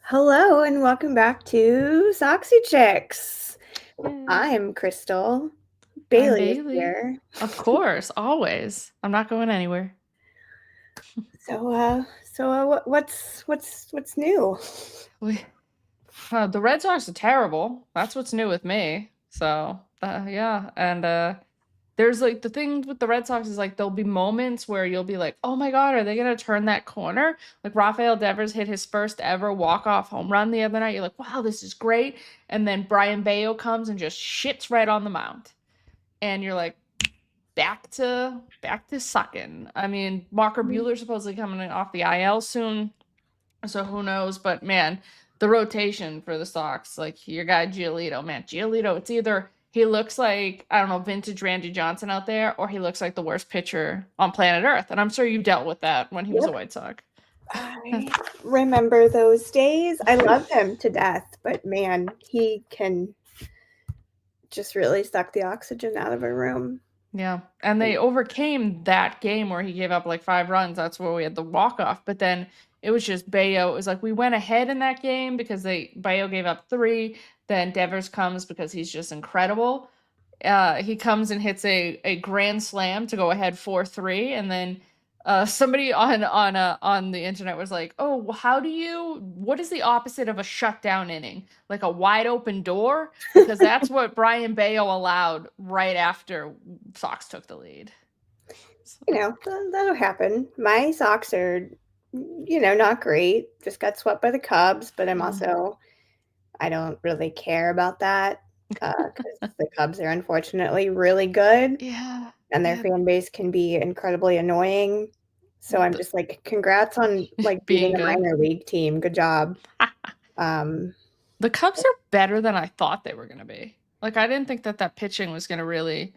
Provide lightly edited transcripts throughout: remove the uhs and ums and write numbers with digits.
Hello and welcome back to Soxy Chicks. Yay. I'm Chrystal. I'm Bayleigh is Bayleigh. here. Of course, always. I'm not going anywhere. What's new? We, the Red Sox are terrible. That's what's new with me. So, yeah. And there's like the thing with the Red Sox is like there'll be moments where you'll be like, oh my God, are they going to turn that corner? Like Rafael Devers hit his first ever walk-off home run the other night. You're like, wow, this is great. And then Brian Bayo comes and just shits right on the mound. And you're like, back to sucking. I mean, Walker Buehler supposedly coming off the IL soon, so who knows? But man, the rotation for the Sox, like your guy Giolito, man, Giolito, it's either he looks like I don't know vintage Randy Johnson out there, or he looks like the worst pitcher on planet Earth. And I'm sure you dealt with that when he was a Yep. White Sox. I remember those days. I love him to death, but man, he can just really suck the oxygen out of a room. Yeah. And they overcame that game where he gave up like 5 runs. That's where we had the walk off. But then it was just Bayo. It was like we went ahead in that game because Bayo gave up 3. Then Devers comes because he's just incredible. He comes and hits a grand slam to go ahead 4-3, and then somebody on the internet was like, "Oh, what is the opposite of a shutdown inning? Like a wide open door?" Because that's what Brian Bayo allowed right after Sox took the lead. That'll happen. My Sox are, not great. Just got swept by the Cubs, but I don't really care about that because the Cubs are unfortunately really good. Yeah, And their yeah, fan base can be incredibly annoying. So I'm the, just like, congrats on like beating being a good. minor league team. Good job. Um, The Cubs are better than I thought they were going to be. Like I didn't think that pitching was going to really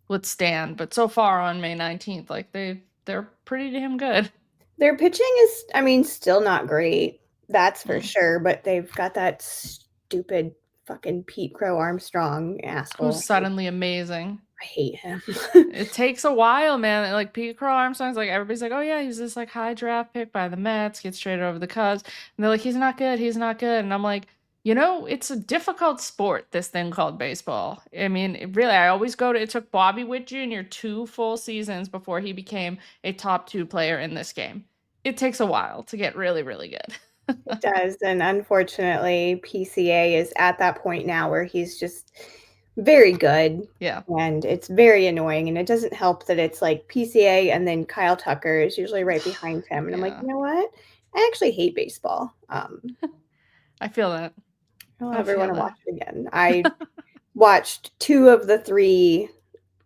withstand, but so far on May 19th, like they're pretty damn good. their pitching is, I mean, still not great. That's for Mm. sure. But they've got that stupid fucking Pete Crow Armstrong Who's asshole. suddenly amazing. I hate him. It takes a while, man. Like Pete Crow Armstrong's like everybody's like, oh yeah, he's this like high draft pick by the Mets, gets traded over the Cubs, and they're like, he's not good, he's not good, and I'm like, it's a difficult sport, this thing called baseball. I mean, I always go to. It took Bobby Witt Jr. 2 full seasons before he became a top 2 player in this game. It takes a while to get really, really good. It does. And unfortunately, PCA is at that point now where he's just very good. Yeah. And it's very annoying. And it doesn't help that it's like PCA and then Kyle Tucker is usually right behind him. And I'm like, Yeah. you know what? I actually hate baseball. I feel that. I'll I never want feel to watch that. it again. I watched 2 of the 3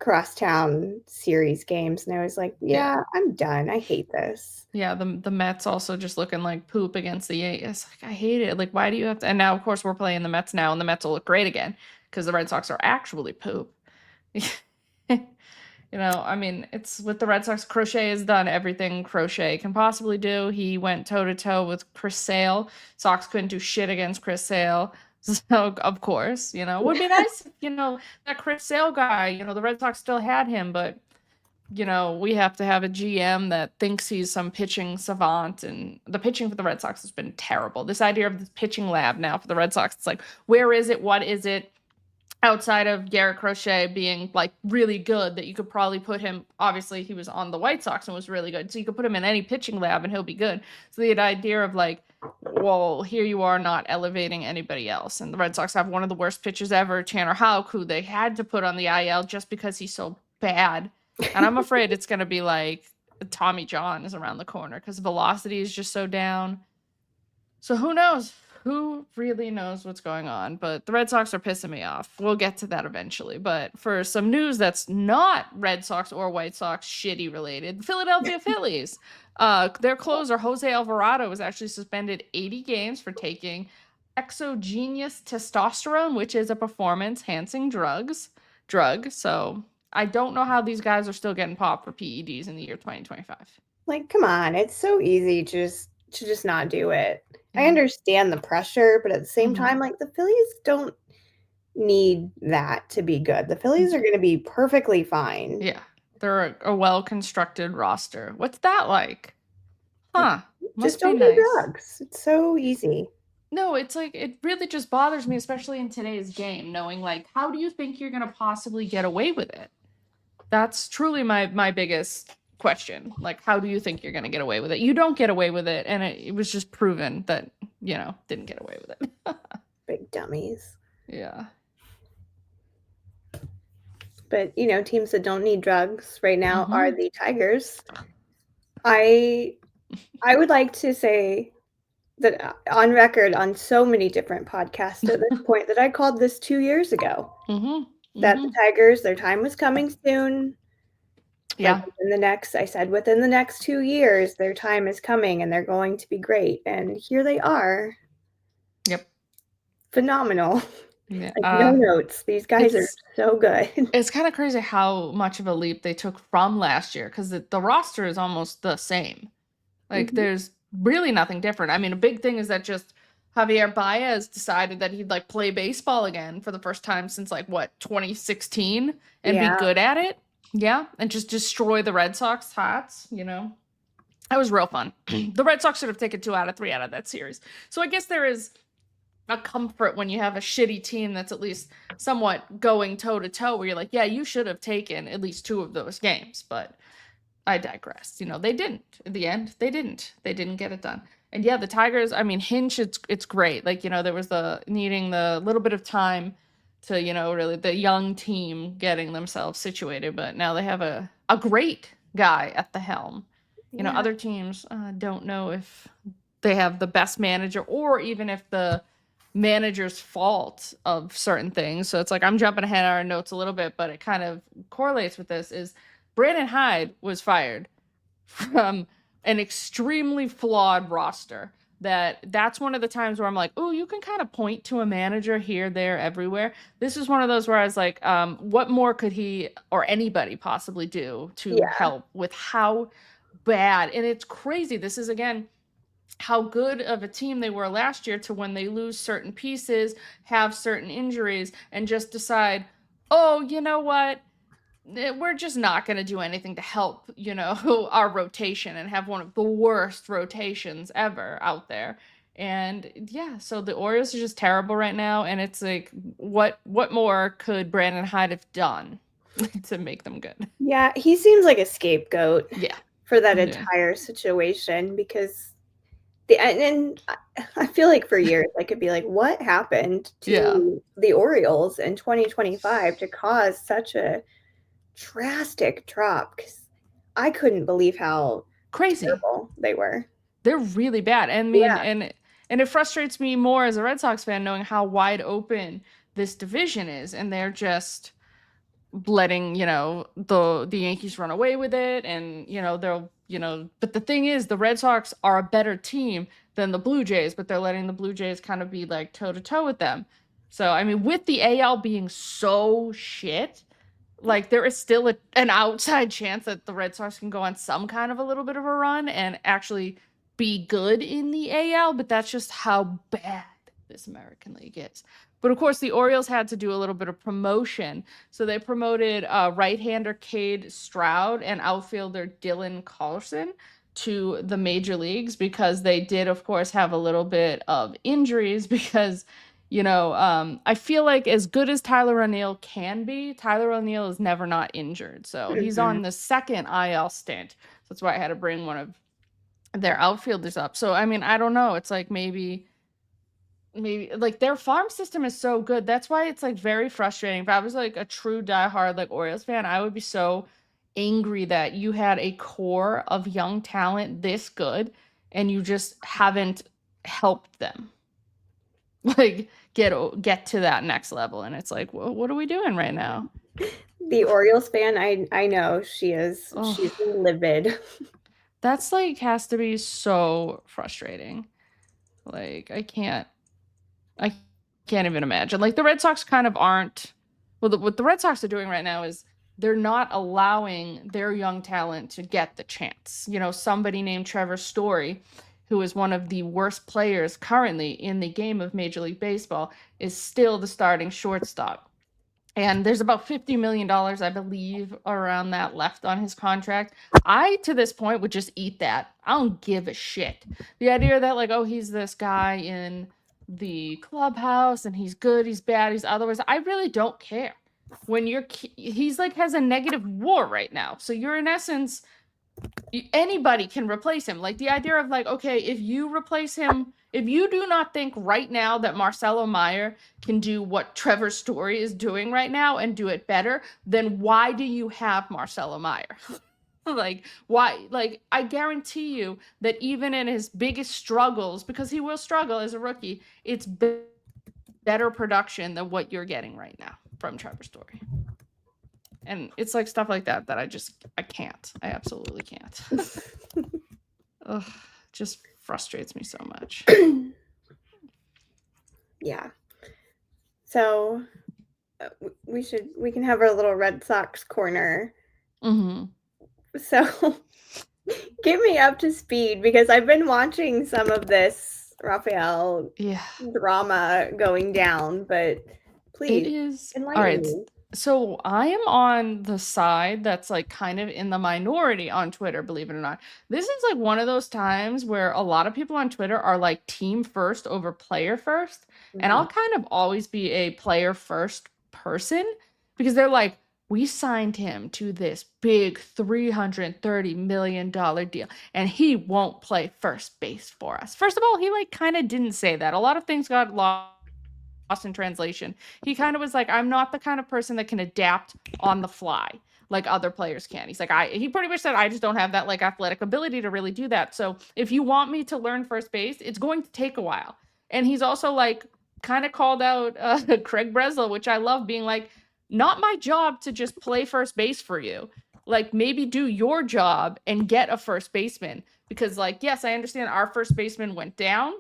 crosstown series games and I was like, Yeah. yeah, I'm done. I hate this. Yeah, the Mets also just looking like poop against the Yankees. Like, I hate it. Like, why do you have to? And now, of course, we're playing the Mets now, and the Mets will look great again because the Red Sox are actually poop. I mean, it's with the Red Sox. Crochet has done everything Crochet can possibly do. He went toe to toe with Chris Sale. Sox couldn't do shit against Chris Sale. So, of course, it would be nice if, that Chris Sale guy, the Red Sox still had him, but we have to have a GM that thinks he's some pitching savant, and the pitching for the Red Sox has been terrible. This idea of this pitching lab now for the Red Sox, it's like, where is it? What is it? Outside of Garrett Crochet being like really good, that you could probably put him, obviously he was on the White Sox and was really good, so you could put him in any pitching lab and he'll be good. So the idea of like, well, here you are not elevating anybody else, and the Red Sox have one of the worst pitchers ever, Tanner Houck, who they had to put on the IL just because he's so bad. And I'm afraid it's going to be like Tommy John is around the corner because velocity is just so down. So who knows? Who really knows what's going on? But the Red Sox are pissing me off. We'll get to that eventually. But for some news that's not Red Sox or White Sox shitty related, the Philadelphia Phillies, their closer Jose Alvarado was actually suspended 80 games for taking exogenous testosterone, which is a performance-enhancing drug. So I don't know how these guys are still getting popped for PEDs in the year 2025. Like, come on, it's so easy to just not do it. I Yeah. understand the pressure, but at the same Mm-hmm. time, like the Phillies don't need that to be good. The Phillies are going to be perfectly fine. Yeah, they're a well-constructed roster. What's that like? Like, Huh, just must be don't do nice. drugs. It's so easy. No, it's like it really just bothers me, especially in today's game, knowing like how do you think you're gonna possibly get away with it? That's truly my biggest question. Like, how do you think you're gonna get away with it? You don't get away with it, and it was just proven that didn't get away with it. Big dummies. Yeah. But teams that don't need drugs right now are Mhm. the Tigers. I would like to say that on record on so many different podcasts at this point that I called this 2 years ago, Mhm. that the Mhm. Tigers, their time was coming soon. Like, Yeah. I said within the next 2 years, their time is coming and they're going to be great, and here they are. Yep. Phenomenal. Yeah. Like, no notes. These guys are It's so good. it's kind of crazy how much of a leap they took from last year because the roster is almost the same. Like, Mhm. there's really nothing different. I mean, a big thing is that just Javier Baez decided that he'd like play baseball again for the first time since like what 2016 and be Yeah. good at it. Yeah, and just destroy the Red Sox hats. That was real fun. The Red Sox should have taken 2 out of 3 out of that series. So I guess there is a comfort when you have a shitty team that's at least somewhat going toe to toe, where you're like, yeah, you should have taken at least 2 of those games, but I digress. They didn't. In the end, they didn't. They didn't get it done. And yeah, the Tigers, I mean, Hinch, it's great. Like, there was the needing the little bit of time to, really the young team getting themselves situated, but now they have a great guy at the helm. Yeah. Other teams don't know if they have the best manager or even if the manager's fault of certain things. So it's like I'm jumping ahead of our notes a little bit, but it kind of correlates with this is Brandon Hyde was fired from an extremely flawed roster. That's one of the times where I'm like, oh, you can kind of point to a manager here, there, everywhere. This is one of those where I was like, what more could he or anybody possibly do to Yeah. help with how bad? And it's crazy. This is again how good of a team they were last year to when they lose certain pieces, have certain injuries, and just decide, oh, you know what? We're just not going to do anything to help, our rotation and have one of the worst rotations ever out there. And yeah, so the Orioles are just terrible right now, and it's like, what more could Brandon Hyde have done to make them good? Yeah, he seems like a scapegoat Yeah. for that Yeah. entire situation because and I feel like for years I could be like, what happened Yeah. to the Orioles in 2025 to cause such a drastic drop? Because I couldn't believe how Crazy. terrible they were. They're really bad. I mean, Yeah, and it frustrates me more as a Red Sox fan knowing how wide open this division is, and they're just letting the Yankees run away with it, and they'll but the thing is the Red Sox are a better team than the Blue Jays, but they're letting the Blue Jays kind of be like toe to toe with them. So I mean, with the AL being so shit, like there is still an outside chance that the Red Sox can go on some kind of a little bit of a run and actually be good in the AL, but that's just how bad this American League is. But of course, the Orioles had to do a little bit of promotion. So they promoted right-hander Cade Stroud and outfielder Dylan Carlson to the major leagues because they did, of course, have a little bit of injuries because I feel like as good as Tyler O'Neill can be, Tyler O'Neill is never not injured. So he's mhm. on the second IL stint. So that's why I had to bring one of their outfielders up. So I mean, I don't know. It's like maybe like their farm system is so good. That's why it's like very frustrating. If I was like a true diehard like Orioles fan, I would be so angry that you had a core of young talent this good and you just haven't helped them like get to that next level. And it's like, well, what are we doing right now? The Orioles fan, I know she's Oh, livid. that's like has to be so frustrating. Like I can't even imagine. Like the Red Sox kind of aren't. Well, what the Red Sox are doing right now is they're not allowing their young talent to get the chance. Somebody named Trevor Story, who is one of the worst players currently in the game of Major League Baseball, is still the starting shortstop. And there's about $50 million, I believe, around that left on his contract. I, to this point, would just eat that. I don't give a shit. The idea that, like, oh, he's this guy in the clubhouse and he's good, he's bad, he's otherwise. I really don't care. When he's like has a negative WAR right now. So you're in essence anybody can replace him. Like the idea of like, okay, if you replace him, if you do not think right now that Marcelo Meyer can do what Trevor Story is doing right now and do it better, then why do you have Marcelo Meyer? Like, why? Like, I guarantee you that even in his biggest struggles, because he will struggle as a rookie, it's better production than what you're getting right now from Trevor Story. And it's like stuff like that that I can't. I absolutely can't. Ugh, just frustrates me so much. Yeah. So we can have our little Red Sox corner. Mm-hmm. So get me up to speed because I've been watching some of this Rafael drama going down, but please it is enlighten all right. me. So I am on the side that's like kind of in the minority on Twitter, believe it or not. This is like one of those times where a lot of people on Twitter are like team first over player first. Mm-hmm. And I'll kind of always be a player first person because they're like, we signed him to this big $330 million deal and he won't play first base for us. First of all, he like kind of didn't say that. A lot of things got lost in translation. He kind of was like, I'm not the kind of person that can adapt on the fly like other players can. He's like, he pretty much said, I just don't have that like athletic ability to really do that. So if you want me to learn first base, it's going to take a while. And he's also like kind of called out Craig Breslow, which I love, being like, not my job to just play first base for you. Like maybe do your job and get a first baseman. Because like, yes, I understand our first baseman went down,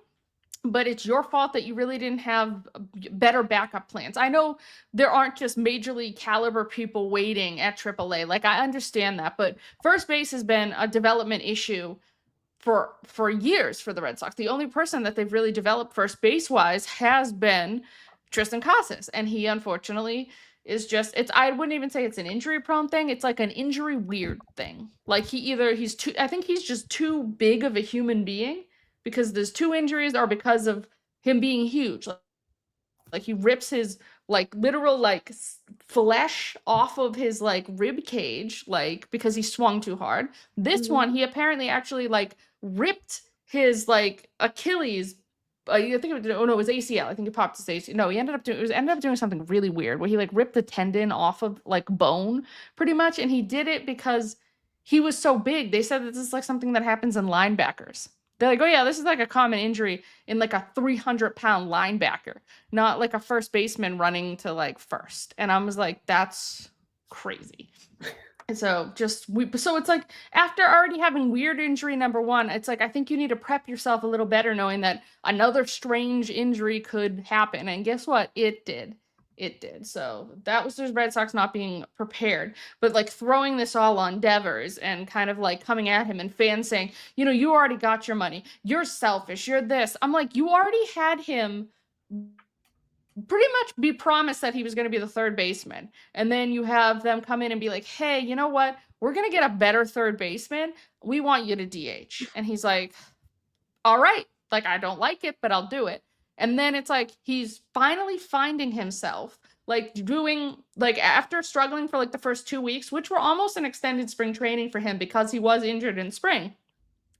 but it's your fault that you really didn't have better backup plans. I know there aren't just major league caliber people waiting at AAA. Like I understand that, but first base has been a development issue for years for the Red Sox. The only person that they've really developed first base wise has been Tristan Casas, and he unfortunately is just, I wouldn't even say it's an injury prone thing. It's like an injury weird thing. Like I think he's just too big of a human being, because there's 2 injuries or because of him being huge. Like he rips his like literal like flesh off of his like rib cage, like because he swung too hard. This one, he apparently actually like ripped his like Achilles. I think it was ACL. I think he popped his ACL. No, he ended up doing something really weird where he like ripped the tendon off of like bone pretty much, and he did it because he was so big. They said that this is like something that happens in linebackers. They're like, oh yeah, this is like a common injury in like a 300-pound linebacker, not like a first baseman running to like first. And I was like, that's crazy. And so so it's like after already having weird injury number 1, it's like I think you need to prep yourself a little better knowing that another strange injury could happen. And guess what? It did. It did. So that was the Red Sox not being prepared, but like throwing this all on Devers and kind of like coming at him and fans saying, you already got your money. You're selfish. You're this. I'm like, you already had him pretty much be promised that he was going to be the third baseman. And then you have them come in and be like, hey, you know what? We're going to get a better third baseman. We want you to DH. And he's like, all right. Like, I don't like it, but I'll do it. And then it's like he's finally finding himself, like doing, like after struggling for like the first 2 weeks, which were almost an extended spring training for him because he was injured in spring.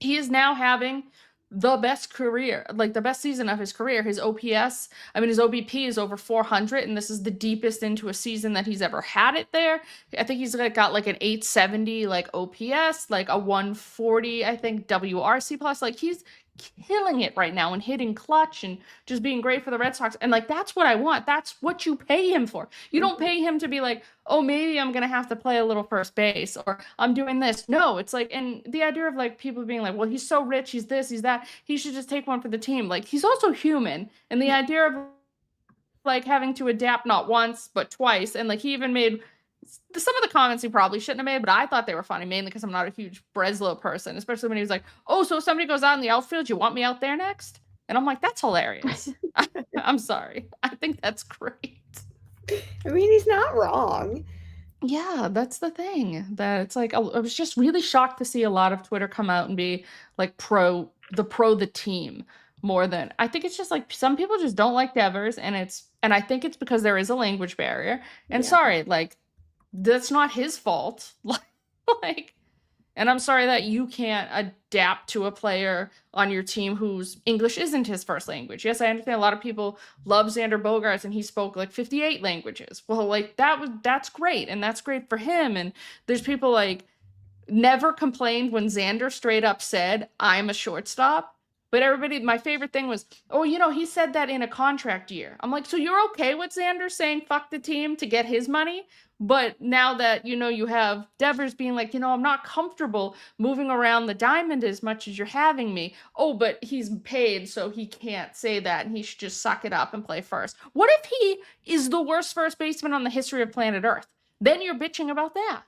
He is now having the best career, like the best season of his career. His OPS, his OBP is over 400, and this is the deepest into a season that he's ever had it there. I think he's got like an 870 like OPS, like a 140, I think WRC plus. Like he's killing it right now and hitting clutch and just being great for the Red Sox. And like that's what I want. That's what you pay him for. You don't pay him to be like, oh, maybe I'm gonna have to play a little first base or I'm doing this. No, it's like, and the idea of like people being like, well, he's so rich, he's this, he's that, he should just take one for the team. Like he's also human, and the idea of like having to adapt not once but twice, and like he even made some of the comments he probably shouldn't have made, but I thought they were funny, mainly because I'm not a huge Breslow person, especially when he was like, oh, so if somebody goes out in the outfield, you want me out there next? And I'm like, that's hilarious. I'm sorry. I think that's great. He's not wrong. Yeah, that's the thing. That it's like, I was just really shocked to see a lot of Twitter come out and be like the team more than I think it's just like some people just don't like Devers, and I think it's because there is a language barrier. And Yeah. sorry, like that's not his fault. Like, and I'm sorry that you can't adapt to a player on your team whose English isn't his first language. Yes, I understand a lot of people love Xander Bogaerts and he spoke like 58 languages. Well, like that's great, and that's great for him. And there's people like never complained when Xander straight up said, "I'm a shortstop." But everybody, my favorite thing was, oh, he said that in a contract year. I'm like, so you're okay with Xander saying fuck the team to get his money? But now that, you have Devers being like, I'm not comfortable moving around the diamond as much as you're having me. Oh, but he's paid, so he can't say that, and he should just suck it up and play first. What if he is the worst first baseman on the history of planet Earth? Then you're bitching about that.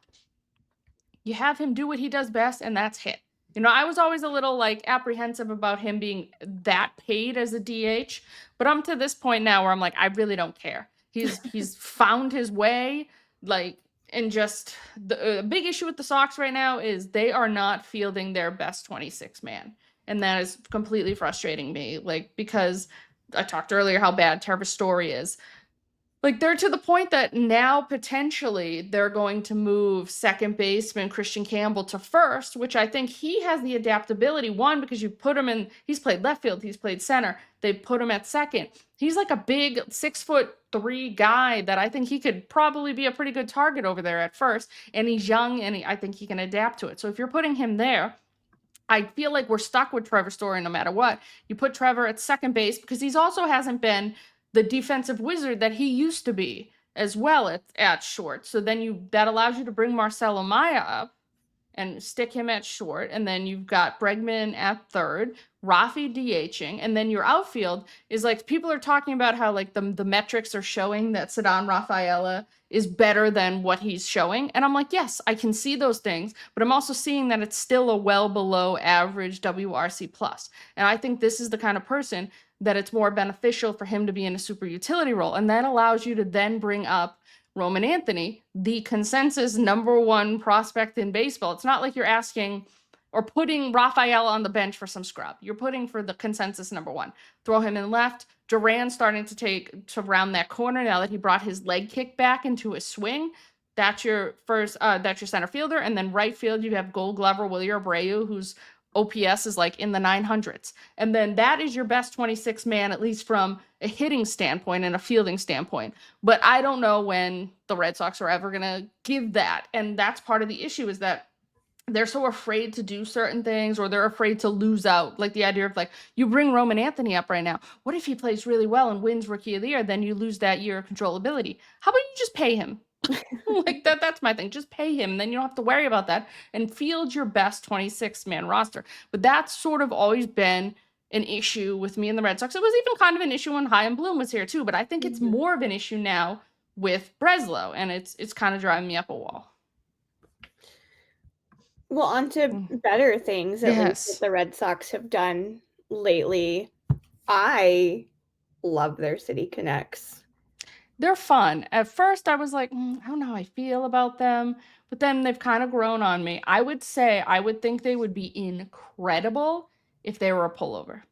You have him do what he does best, and that's hit. I was always a little like apprehensive about him being that paid as a DH, but I'm to this point now where I'm like, I really don't care. He's found his way, like, and just the big issue with the Sox right now is they are not fielding their best 26 man, and that is completely frustrating me. Like, because I talked earlier how bad Travis Story is. Like, they're to the point that now potentially they're going to move second baseman Christian Campbell to first, which I think he has the adaptability. One, because you put him in, he's played left field, he's played center. They put him at second. He's like a big 6'3" guy that I think he could probably be a pretty good target over there at first. And he's young, and I think he can adapt to it. So if you're putting him there, I feel like we're stuck with Trevor Story no matter what. You put Trevor at second base because he's also hasn't been the defensive wizard that he used to be as well at short. So then that allows you to bring Marcelo Maya up and stick him at short. And then you've got Bregman at third, Rafi DHing. And then your outfield is like, people are talking about how like the metrics are showing that Ceddanne Rafaela is better than what he's showing. And I'm like, yes, I can see those things, but I'm also seeing that it's still a well below average WRC plus. And I think this is the kind of person that it's more beneficial for him to be in a super utility role. And that allows you to then bring up Roman Anthony, the consensus number one prospect in baseball. It's not like you're asking or putting Rafael on the bench for some scrub. You're putting for the consensus number one. Throw him in left. Duran starting to round that corner now that he brought his leg kick back into his swing. That's your that's your center fielder. And then right field, you have Gold Glover, Willie Abreu, who's OPS is like in the 900s. And then that is your best 26 man, at least from a hitting standpoint and a fielding standpoint. But I don't know when the Red Sox are ever going to give that. And that's part of the issue, is that they're so afraid to do certain things, or they're afraid to lose out. Like the idea of like, you bring Roman Anthony up right now. What if he plays really well and wins Rookie of the Year? Then you lose that year of controllability. How about you just pay him? Like that's my thing. Just pay him, and then you don't have to worry about that, and field your best 26-man roster. But that's sort of always been an issue with me and the Red Sox. It was even kind of an issue when Chaim Bloom was here too, but I think it's more of an issue now with Breslow, and it's kind of driving me up a wall. Well, on to better things, at least that the Red Sox have done lately. I love their City Connects. They're fun. At first, I was like, I don't know how I feel about them, but then they've kind of grown on me. I would think they would be incredible if they were a pullover.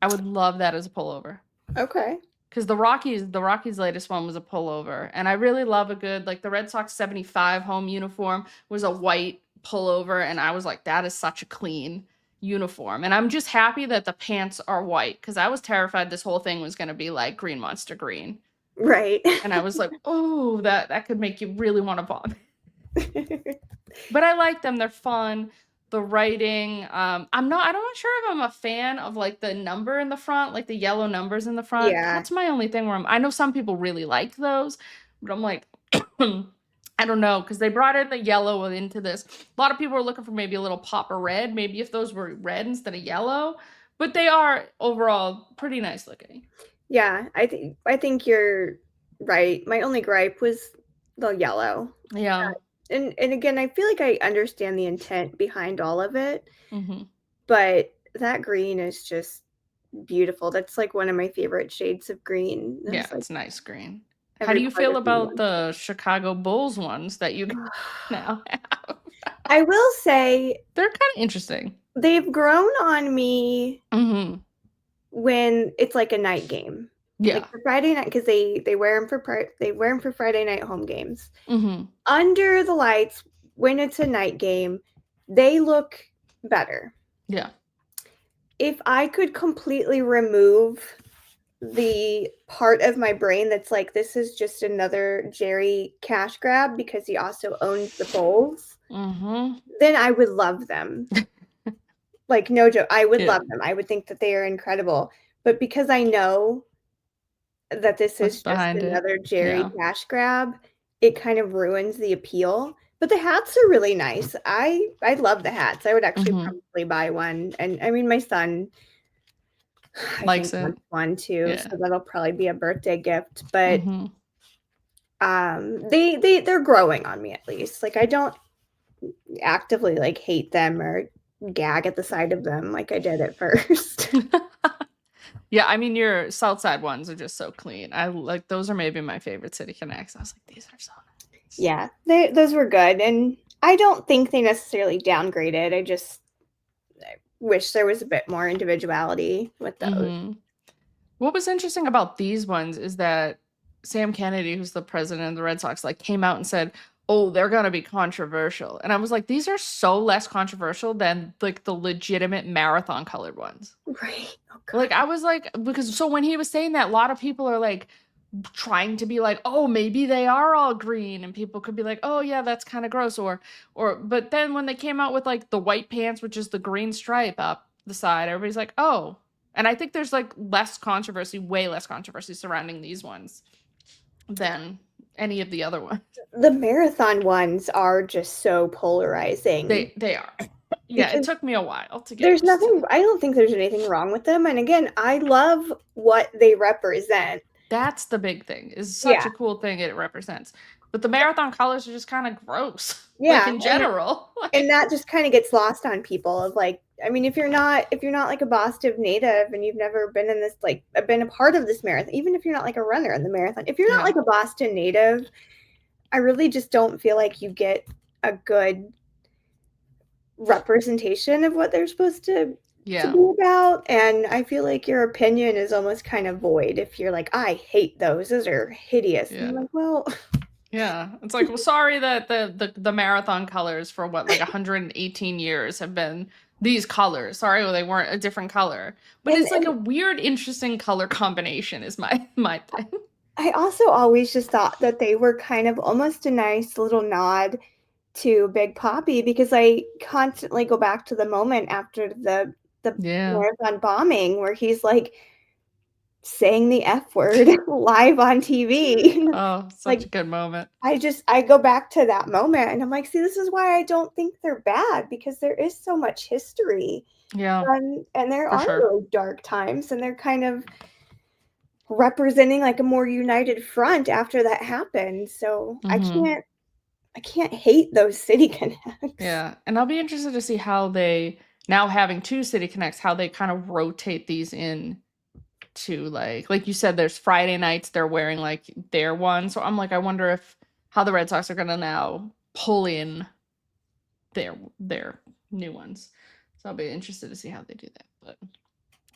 I would love that as a pullover. Okay. Because the Rockies' latest one was a pullover, and I really love a good, like the Red Sox 75 home uniform was a white pullover, and I was like, that is such a clean uniform. And I'm just happy that the pants are white, because I was terrified this whole thing was going to be like Green Monster Green. Right. And I was like, oh, that could make you really want to vomit. But I like them. They're fun. The writing, I'm not sure if I'm a fan of like the number in the front, like the yellow numbers in the front. Yeah. That's my only thing where I know some people really like those, but I'm like, I don't know, because they brought in the yellow into this. A lot of people are looking for maybe a little pop of red, maybe if those were red instead of yellow, but they are overall pretty nice looking. Yeah, I think you're right. My only gripe was the yellow. Yeah. And again, I feel like I understand the intent behind all of it, but that green is just beautiful. That's like one of my favorite shades of green. Yeah, it's nice green. How do you feel about the Chicago Bulls ones that you now have? I will say they're kind of interesting. They've grown on me when it's like a night game. Yeah. Like for Friday night, because they wear them for Friday night home games. Mm-hmm. Under the lights, when it's a night game, they look better. Yeah. If I could completely remove the part of my brain that's like, this is just another Jerry cash grab because he also owns the Bulls, then I would love them. Like, no joke, I would love them. I would think that they are incredible. But because I know that this is just another Jerry cash grab, it kind of ruins the appeal. But the hats are really nice. I love the hats. I would actually probably buy one. And I mean, my son likes it. wants one too, so that'll probably be a birthday gift. But they're growing on me, at least. Like, I don't actively like hate them or gag at the sight of them like I did at first. Yeah, I mean, your Southside ones are just so clean. I like those are maybe my favorite City Connects. I was like, these are so nice. Yeah, those were good, and I don't think they necessarily downgraded. I wish there was a bit more individuality with those. What was interesting about these ones is that Sam Kennedy, who's the president of the Red Sox, like came out and said, oh, they're going to be controversial. And I was like, these are so less controversial than like the legitimate marathon colored ones. Right. Oh, like I was like, because so when he was saying that, a lot of people are like trying to be like, oh, maybe they are all green. And people could be like, oh yeah, that's kind of gross. But then when they came out with like the white pants, which is the green stripe up the side, everybody's like, oh. And I think there's like less controversy, way less controversy surrounding these ones than any of the other ones. The marathon ones are just so polarizing. They are. Yeah, it took me a while to get. There's nothing. I don't think there's anything wrong with them. And again, I love what they represent. That's the big thing. Is such a cool thing it represents. But the marathon colors are just kind of gross. Yeah, like in general. And that just kind of gets lost on people. Of like, I mean, if you're not like a Boston native and you've never been in this, like, been a part of this marathon, even if you're not like a runner in the marathon, if you're not like a Boston native, I really just don't feel like you get a good representation of what they're supposed to be about. And I feel like your opinion is almost kind of void if you're like, I hate those are hideous. And I'm like, well, yeah, it's like, well, sorry that the marathon colors for what, like 118 years have been these colors. Sorry, well, they weren't a different color. But it's like a weird, interesting color combination is my thing. I also always just thought that they were kind of almost a nice little nod to Big Papi, because I constantly go back to the moment after the marathon bombing where he's like saying the F word live on TV. Oh, such a good moment. I go back to that moment and I'm like, see, this is why I don't think they're bad, because there is so much history. Yeah. And there are really dark times, and they're kind of representing like a more united front after that happened. So I can't hate those City Connects. Yeah. And I'll be interested to see how they, now having two City Connects, how they kind of rotate these in to like you said, there's Friday nights they're wearing like their one. So I'm like, I wonder how the Red Sox are gonna now pull in their new ones. So I'll be interested to see how they do that. But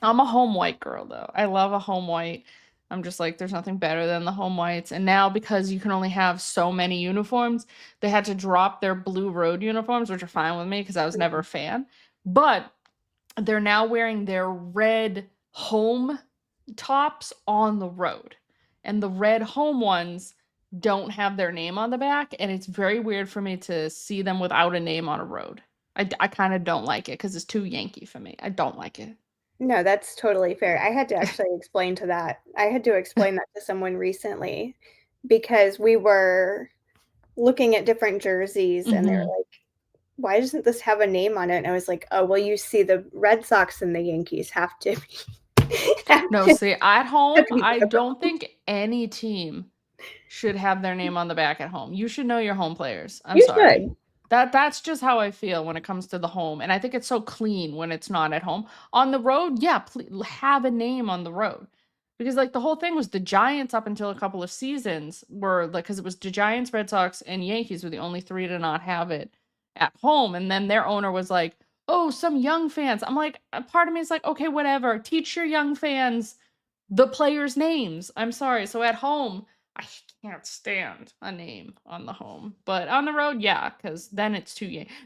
I'm a home white girl though. I love a home white. I'm just like, there's nothing better than the home whites. And now, because you can only have so many uniforms, they had to drop their blue road uniforms, which are fine with me because I was never a fan. But they're now wearing their red home tops on the road. And the red home ones don't have their name on the back. And it's very weird for me to see them without a name on a road. I kind of don't like it because it's too Yankee for me. I don't like it. No, that's totally fair. I had to actually explain that to someone recently, because we were looking at different jerseys and they were like, why doesn't this have a name on it? And I was like, oh, well, you see, the Red Sox and the Yankees have to be. No, see, at home, I don't think any team should have their name on the back at home. You should know your home players. I'm sorry. Should. That's just how I feel when it comes to the home. And I think it's so clean when it's not at home. On the road, yeah, please have a name on the road. Because like the whole thing was the Giants up until a couple of seasons were like, because it was the Giants, Red Sox, and Yankees were the only three to not have it at home. And then their owner was like, oh, some young fans. I'm like, a part of me is like, okay, whatever. Teach your young fans the players' names. I'm sorry. So at home, I can't stand a name on the home, but on the road, yeah, because then it's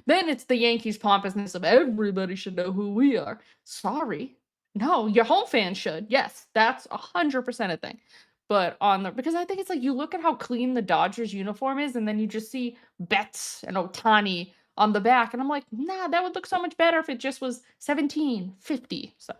then it's the Yankees pompousness of everybody should know who we are. Sorry, no, your home fans should. Yes, that's 100% a thing. But because I think it's like you look at how clean the Dodgers uniform is, and then you just see Betts and Otani on the back, and I'm like, nah, that would look so much better if it just was 1750. So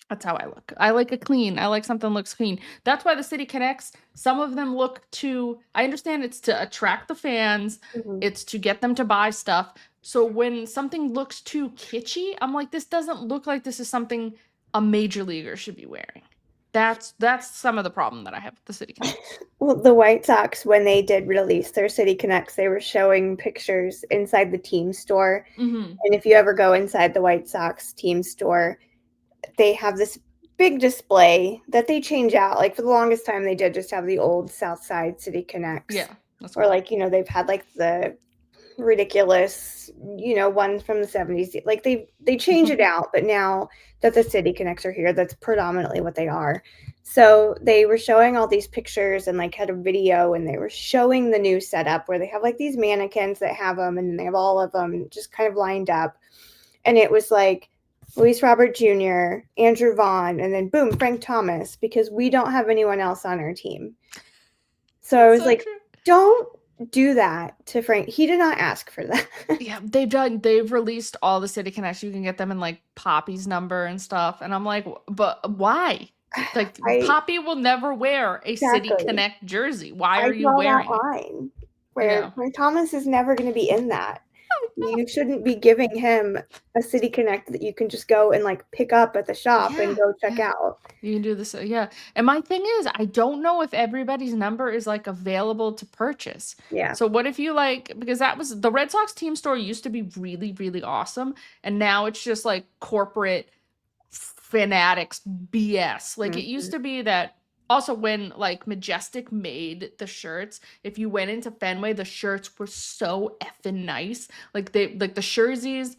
that's how I look. I like a clean. I like something looks clean. That's why the City Connects, some of them look to, I understand it's to attract the fans, Mhm. it's to get them to buy stuff. So when something looks too kitschy, I'm like, this doesn't look like this is something a major leaguer should be wearing. That's some of the problem that I have with the City Connects. Well, the White Sox, when they did release their City Connects, they were showing pictures inside the team store. Mm-hmm. And if you ever go inside the White Sox team store, they have this big display that they change out. Like for the longest time, they did just have the old South Side City Connects. Yeah, that's Or cool. like, they've had like the ridiculous, ones from the 70s. Like they change it out, but now that the City Connects are here, that's predominantly what they are. So they were showing all these pictures and like had a video, and they were showing the new setup where they have like these mannequins that have them, and they have all of them just kind of lined up. And it was like Luis Robert Jr., Andrew Vaughn, and then boom, Frank Thomas, because we don't have anyone else on our team. So I was So like, true. don't do that to Frank. He did not ask for that. Yeah, they've released all the City Connects. You can get them in like Poppy's number and stuff. And I'm like, but why? Like I Poppy will never wear a City exactly. Connect jersey. Why I are you draw that wearing it? line where Yeah. Frank Thomas is never going to be in that. You shouldn't be giving him a City Connect that you can just go and like pick up at the shop and Yeah. go check Yeah. out. You can do this. Yeah. And my thing is, I don't know if everybody's number is like available to purchase. Yeah. So what if you like, because that was the Red Sox team store used to be really, really awesome. And now it's just like corporate fanatics BS. Like it used Mhm. to be that also when like Majestic made the shirts, if you went into Fenway, the shirts were so effing nice. Like the jerseys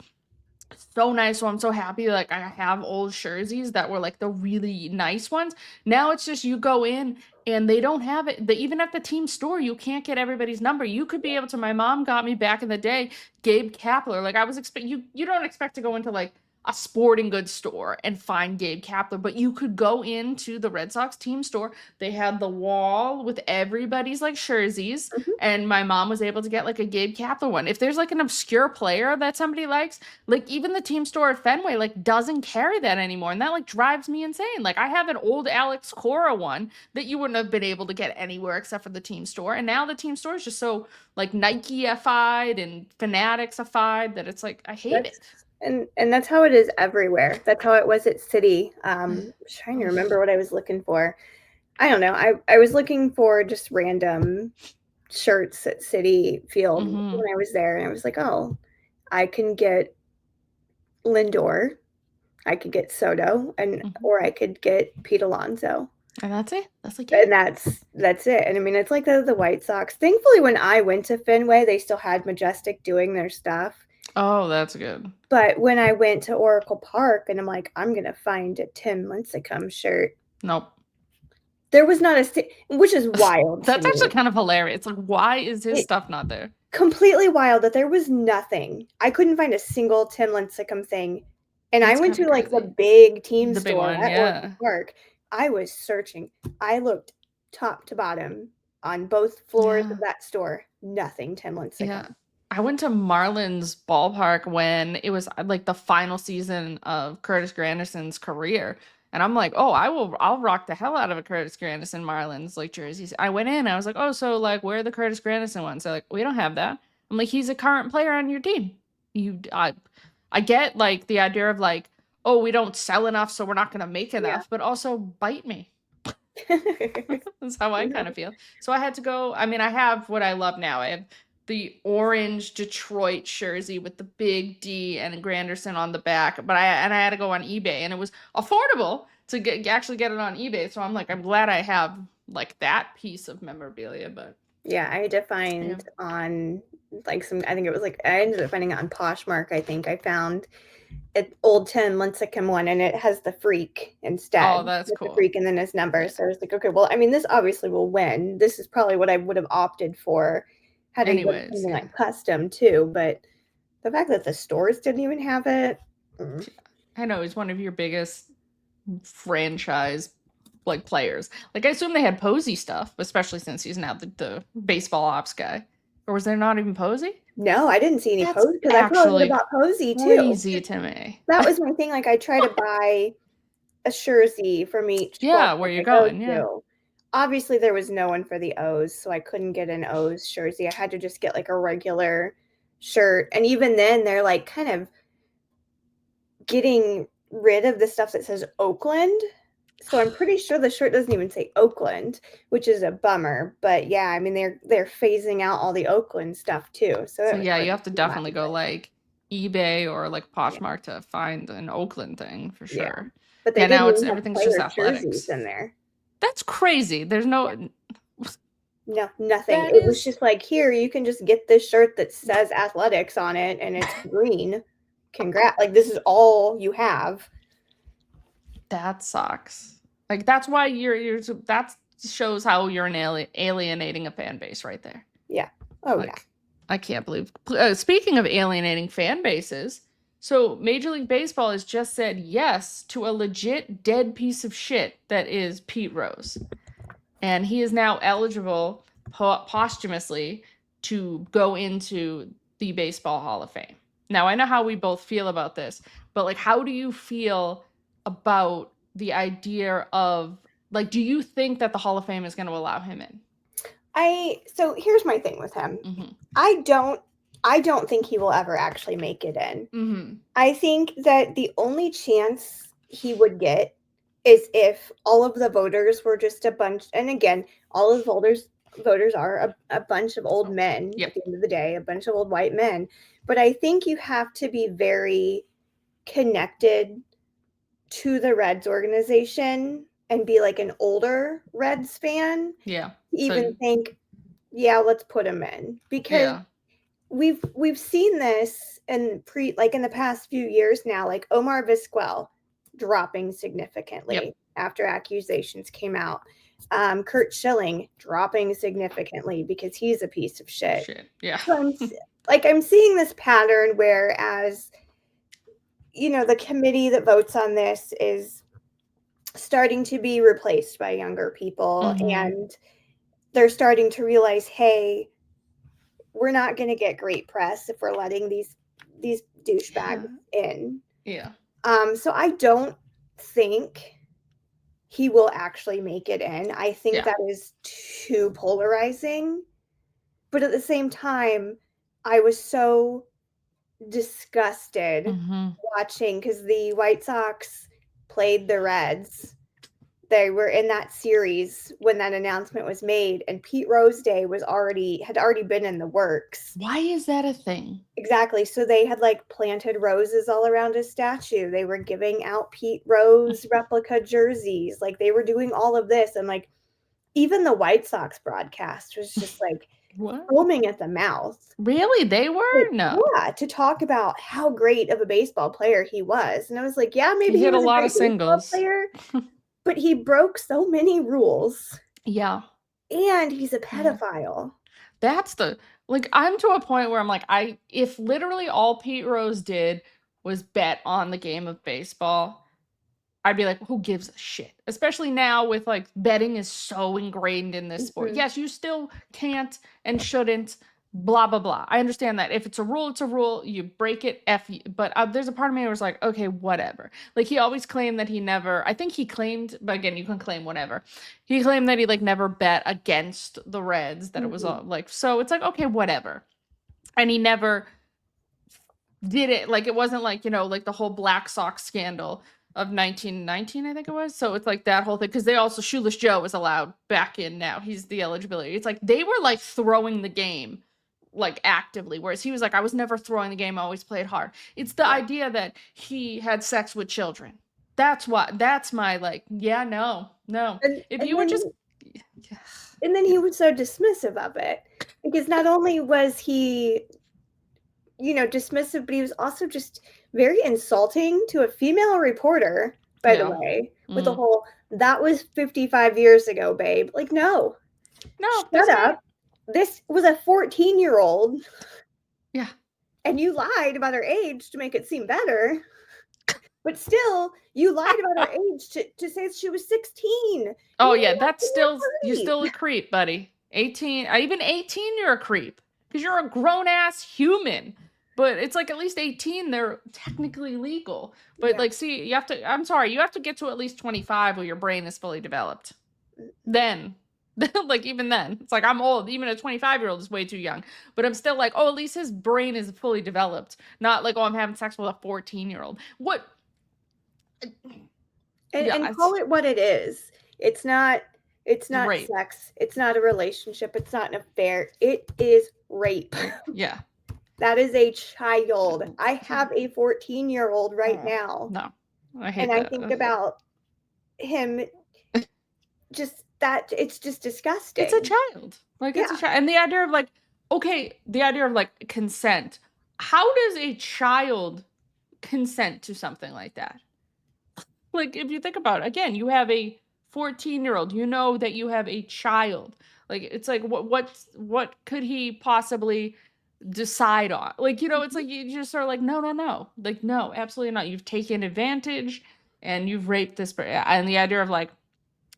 so nice. So I'm so happy like I have old jerseys that were like the really nice ones. Now it's just you go in and they don't have it. Even at the team store, you can't get everybody's number. You could be able to. My mom got me back in the day, Gabe Kapler. Like I was expect you don't expect to go into like a sporting goods store and find Gabe Kapler, but you could go into the Red Sox team store. They had the wall with everybody's like jerseys, Mhm. and my mom was able to get like a Gabe Kapler one. If there's like an obscure player that somebody likes, like even the team store at Fenway like doesn't carry that anymore, and that like drives me insane. Like I have an old Alex Cora one that you wouldn't have been able to get anywhere except for the team store, and now the team store is just so like Nike-ified and Fanatics-ified that it's like I hate That's it. and that's how it is everywhere. That's how it was at City. I was trying to remember what I was looking for. I don't know. I was looking for just random shirts at City Field Mm-hmm. when I was there, and I was like, "Oh, I can get Lindor, I could get Soto, and Mm-hmm. or I could get Pete Alonso." And that's it. That's like it. And that's it. And I mean, it's like the White Sox. Thankfully, when I went to Fenway, they still had Majestic doing their stuff. Oh, that's good. But when I went to Oracle Park, and I'm like, I'm gonna find a Tim Lincecum shirt, Nope. there was not which is wild to That's actually me. kind of hilarious. Like, why is his It stuff not there? completely wild that there was nothing. I couldn't find a single Tim Lincecum thing, and I That's went kind to of like the crazy. big team The big store one, at Oracle yeah. Park. I was searching. I looked top to bottom on both floors of Yeah. that store. Nothing Tim Yeah. Lincecum. I went to Marlins ballpark when it was like the final season of Curtis Granderson's career. And I'm like, oh, I'll rock the hell out of a Curtis Granderson Marlins like jerseys. I went in, I was like, oh, so like where are the Curtis Granderson ones? They're like, we don't have that. I'm like, he's a current player on your team. You I get like the idea of like, oh, we don't sell enough, so we're not gonna make Yeah. enough, but also bite me. That's how I kind of feel. So I had to go. I mean, I have what I love now. I have the orange Detroit jersey with the big D and Granderson on the back. But I had to go on eBay, and it was affordable to actually get it on eBay. So I'm like, I'm glad I have like that piece of memorabilia. But Yeah, I had to find on like I think it was like, I ended up finding it on Poshmark, I think. I found an old tin Lincecum one, and it has the Freak instead. Oh, that's with the cool. Freak and then his number. So I was like, okay, well, I mean, this obviously will win. This is probably what I would have opted for had I done something like custom too. But the fact that the stores didn't even have it. I know, he's one of your biggest franchise like players. Like I assume they had Posey stuff, especially since he's now the baseball ops guy. Or was there not even Posey? No, I didn't see any That's Posey, because I probably would have bought Posey too. Crazy to me. That was my thing. Like, I try to buy a jersey from each club where you're I go going, to. Obviously, there was no one for the O's, so I couldn't get an O's jersey. I had to just get like a regular shirt. And even then, they're like kind of getting rid of the stuff that says Oakland. So I'm pretty sure the shirt doesn't even say Oakland, which is a bummer. But yeah, I mean, they're phasing out all the Oakland stuff too. So yeah, you have to definitely go like eBay or like Poshmark to find an Oakland thing for sure. Yeah. But they now didn't everything's just athletics in there. That's crazy. There's no No, nothing. It was just like, here, you can just get this shirt that says athletics on it and it's green. Congrats. Like, this is all you have. That sucks. Like, that's why that shows how you're alienating a fan base right there. Yeah. Oh, yeah. I can't believe. Speaking of alienating fan bases, so Major League Baseball has just said yes to a legit dead piece of shit that is Pete Rose. And he is now eligible posthumously to go into the Baseball Hall of Fame. Now, I know how we both feel about this, but like, how do you feel about the idea of, like, do you think that the Hall of Fame is going to allow him in? So here's my thing with him. Mm-hmm. I don't think he will ever actually make it in. Mm-hmm. I think that the only chance he would get is if all of the voters were just a bunch, and again, all of the voters are a bunch of old men at the end of the day, a bunch of old white men. But I think you have to be very connected to the Reds organization and be like an older Reds fan. Yeah. Even think, yeah, let's put him in, because we've seen this in the past few years now, like Omar Vizquel dropping significantly after accusations came out. Curt Schilling dropping significantly because he's a piece of shit. Yeah. So I'm seeing this pattern, whereas, the committee that votes on this is starting to be replaced by younger people, and they're starting to realize, hey, we're not going to get great press if we're letting these douchebags in. Yeah. So I don't think he will actually make it in. I think that is too polarizing. But at the same time, I was so disgusted watching, because the White Sox played the Reds. They were in that series when that announcement was made, and Pete Rose Day had already been in the works. Why is that a thing? Exactly. So they had like planted roses all around his statue. They were giving out Pete Rose replica jerseys. Like, they were doing all of this, and like even the White Sox broadcast was just like foaming at the mouth. Really? They were? No. Yeah, to talk about how great of a baseball player he was. And I was like, yeah, maybe he hit was a lot of singles. Player, but he broke so many rules. Yeah. And he's a pedophile. That's I'm to a point where I'm like, if literally all Pete Rose did was bet on the game of baseball, I'd be like, who gives a shit? Especially now with like betting is so ingrained in this sport. Yes, you still can't and shouldn't, blah, blah, blah. I understand that. If it's a rule, it's a rule. You break it, F you. But there's a part of me where was like, okay, whatever. Like, he always claimed that I think he claimed, but again, you can claim whatever. He claimed that he like never bet against the Reds, that it was all like, so it's like, okay, whatever. And he never did it. Like, it wasn't like, like the whole Black Sox scandal of 1919, I think it was. So it's like that whole thing, because they also, Shoeless Joe was allowed back in now. He's the eligibility. It's like they were like throwing the game like actively, whereas he was like, I was never throwing the game, I always played hard. It's the idea that he had sex with children. That's my like, yeah, no. If you were just And then he was so dismissive of it, because not only was he, dismissive, but he was also just very insulting to a female reporter, by the way, with the whole, that was 55 years ago, babe. Like, no, shut up. This was a 14-year-old. Yeah. And you lied about her age to make it seem better. But still, you lied about her age to say she was 16. Oh, yeah, that's still, you're still a creep, buddy. 18, even 18, you're a creep. Because you're a grown-ass human. But it's like at least 18, they're technically legal. But like, see, you have to get to at least 25 where your brain is fully developed. Then, like, even then, it's like, I'm old. Even a 25-year-old is way too young. But I'm still like, oh, at least his brain is fully developed. Not like, oh, I'm having sex with a 14-year-old. What? And call it what it is. It's not rape. sex. It's not a relationship. It's not an affair. It is rape. Yeah. That is a child. I have a 14-year-old right now. No, I hate that. And I think about him, just that, it's just disgusting. It's a child. Like, it's a child. And the idea of like, okay, the idea of like consent. How does a child consent to something like that? Like, if you think about it, again, you have a 14-year-old, you know that you have a child. Like, it's like, what could he possibly decide on? Like, it's like, you just are like, no. Like, no, absolutely not. You've taken advantage and you've raped this person. And the idea of like,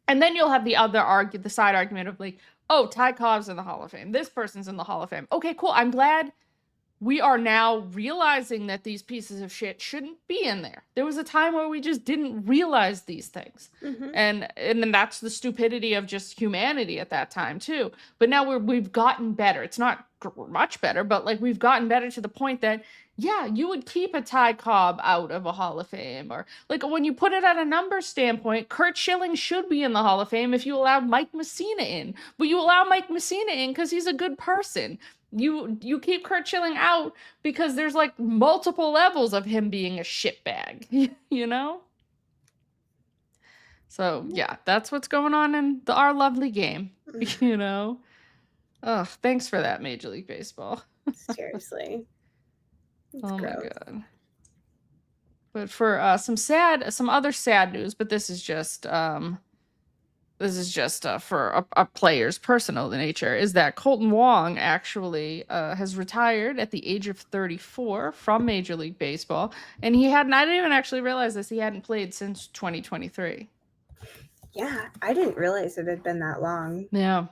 and then you'll have the side argument of like, oh, Ty Cobb's in the Hall of Fame. This person's in the Hall of Fame. Okay, cool. I'm glad we are now realizing that these pieces of shit shouldn't be in there. There was a time where we just didn't realize these things. And then that's the stupidity of just humanity at that time too. But now we've gotten better. It's not much better, but like we've gotten better to the point that, yeah, you would keep a Ty Cobb out of a Hall of Fame. Or like when you put it at a number standpoint, Curt Schilling should be in the Hall of Fame if you allowed Mike Messina in. But you allow Mike Messina in because he's a good person. You keep Curt Schilling out because there's like multiple levels of him being a shitbag, So yeah, that's what's going on in our lovely game, Oh, thanks for that, Major League Baseball. Seriously. Oh gross. My god. But for some other sad news, but this is just for a player's personal nature, is that Kolten Wong actually has retired at the age of 34 from Major League Baseball. And I didn't even actually realize this, he hadn't played since 2023. Yeah, I didn't realize it had been that long. Yeah,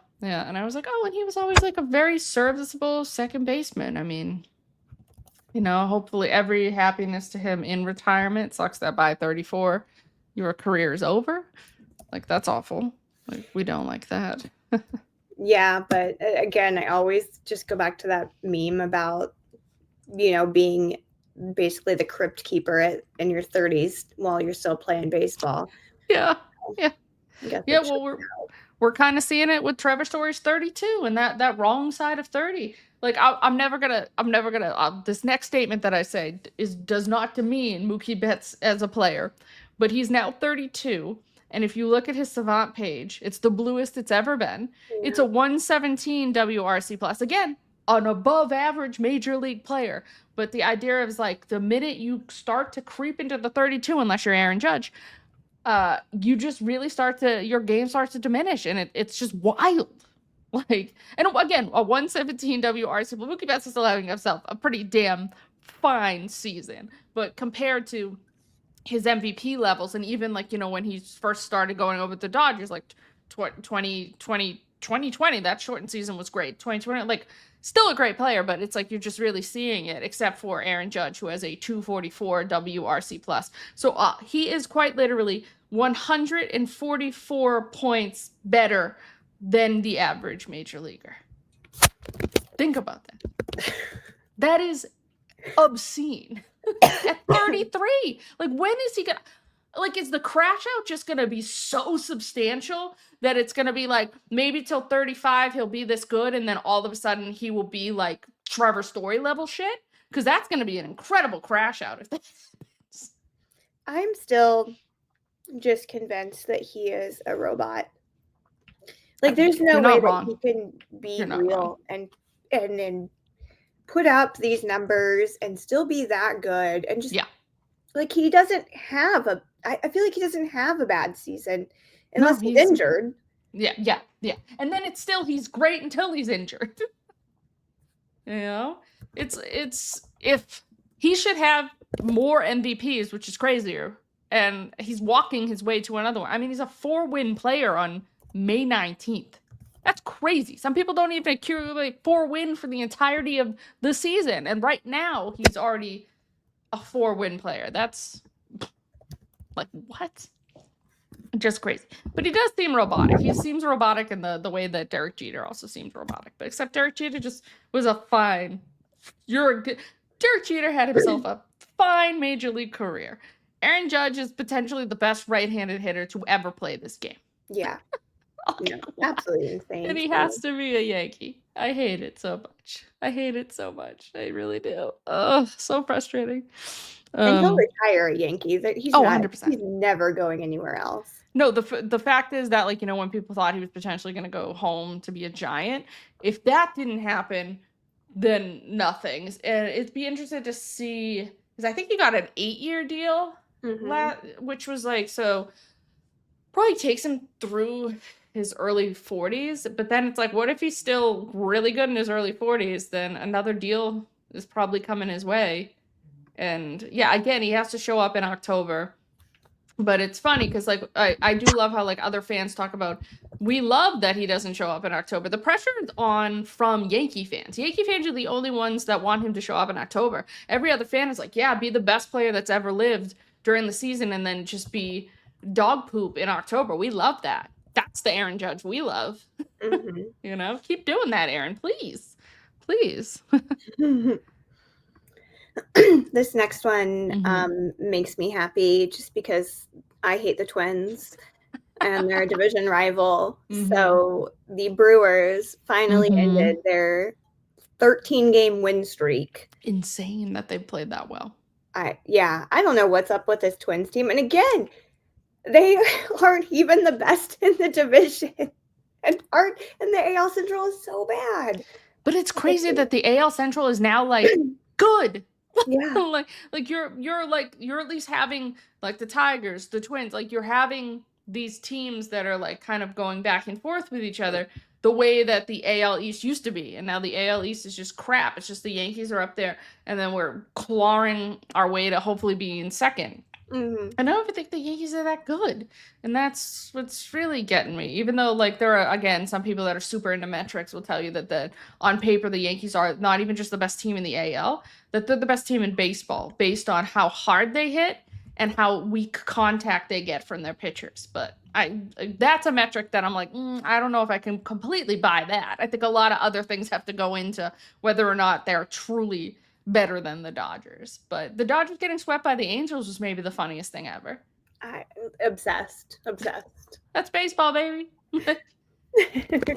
and I was like, oh, and he was always like a very serviceable second baseman. I mean, hopefully every happiness to him in retirement. Sucks that by 34, your career is over. Like, that's awful. Like, we don't like that. Yeah, but again, I always just go back to that meme about, being basically the crypt keeper in your 30s while you're still playing baseball. Yeah. Well, we're kind of seeing it with Trevor Story's 32 and that wrong side of 30. Like, I'm never gonna. This next statement that I say does not demean Mookie Betts as a player, but he's now 32. And if you look at his Savant page, it's the bluest it's ever been. Yeah. It's a 117 WRC plus. Again, an above average major league player. But the idea is like the minute you start to creep into the 32, unless you're Aaron Judge, you just really your game starts to diminish, and it's just wild. Like, and again, a 117 WRC, but Mookie Betts is still having himself a pretty damn fine season. But compared to his MVP levels, and even like, when he first started going over the Dodgers, like 2020, that shortened season was great. 2020, like, still a great player, but it's like you're just really seeing it, except for Aaron Judge, who has a 244 WRC plus. So he is quite literally 144 points better than the average major leaguer. Think about that. That is obscene. At 33, like, when is he gonna, like, is the crash out just gonna be so substantial that it's gonna be like maybe till 35 he'll be this good, and then all of a sudden he will be like Trevor Story level shit? Because that's gonna be an incredible crash out if that happens. I'm still just convinced that he is a robot. Like, there's no You're way not that wrong. he can be You're not wrong. real and then put up these numbers and still be that good and just Yeah. like he doesn't have a. I feel like he doesn't have a bad season unless No, he's injured. Yeah. And then it's still he's great until he's injured. You know, it's if he should have more MVPs, which is crazier, and he's walking his way to another one. I mean, he's a 4-win player on May 19th. That's crazy. Some people don't even accumulate 4-win for the entirety of the season, and right now he's already a 4-win player. That's like what? Just crazy. But he does seem robotic. He seems robotic in the way that Derek Jeter also seems robotic. But except Derek Jeter just was a fine. Derek Jeter had himself a fine major league career. Aaron Judge is potentially the best right-handed hitter to ever play this game. Yeah. No, absolutely insane. And he has to be a Yankee. I hate it so much. I really do. Oh, so frustrating. And he'll retire a Yankee. He's not. 100%. He's never going anywhere else. No, the fact is that, like, you know, when people thought he was potentially going to go home to be a Giant, if that didn't happen, then nothing. And it'd be interesting to see, because I think he got an 8-year deal, which was like, so probably takes him through his early 40s. But then it's like, what if he's still really good in his early 40s? Then another deal is probably coming his way. And yeah, again, he has to show up in October. But it's funny because, like, I do love how, like, other fans talk about, we love that he doesn't show up in October. The pressure is on from Yankee fans. Yankee fans are the only ones that want him to show up in October. Every other fan is like, yeah, be the best player that's ever lived during the season and then just be dog poop in October. We love that. That's the Aaron Judge we love. You know, keep doing that, Aaron, please. This next one makes me happy just because I hate the Twins and they're a division rival. So the Brewers finally ended their 13-game win streak. Insane that they played that well. I don't know what's up with this Twins team. And again, they aren't even the best in the division. And the AL Central is so bad. But it's crazy that the AL Central is now, like, good. Yeah. like you're at least having, like, the Tigers, the Twins, like, you're having these teams that are, like, kind of going back and forth with each other the way that the AL East used to be. And now the AL East is just crap. It's just the Yankees are up there and then we're clawing our way to hopefully being second. I don't even think the Yankees are that good. And that's what's really getting me. Even though, like, there are, again, some people that are super into metrics will tell you that on paper the Yankees are not even just the best team in the AL, that they're the best team in baseball based on how hard they hit and how weak contact they get from their pitchers. But that's a metric that I'm like, I don't know if I can completely buy that. I think a lot of other things have to go into whether or not they're truly better than the Dodgers. But the Dodgers getting swept by the Angels was maybe the funniest thing ever. Obsessed. That's baseball, baby.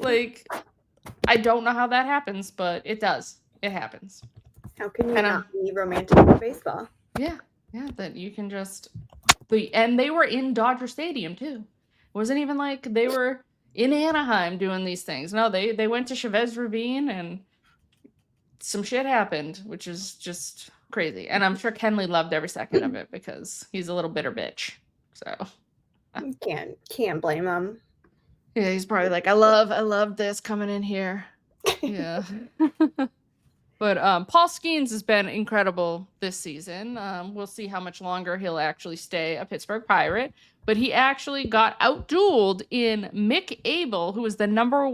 Like, I don't know how that happens, but it does. It happens. How can you not be romantic with baseball? Yeah, that you can just... And they were in Dodger Stadium, too. It wasn't even like they were in Anaheim doing these things. No, they went to Chavez Ravine and some shit happened, which is just crazy. And I'm sure Kenley loved every second of it because he's a little bitter bitch. So can't blame him. Yeah, he's probably like, I love this coming in here. Yeah. But Paul Skenes has been incredible this season. We'll see how much longer he'll actually stay a Pittsburgh Pirate. But he actually got outdueled in Mick Abel, who was the number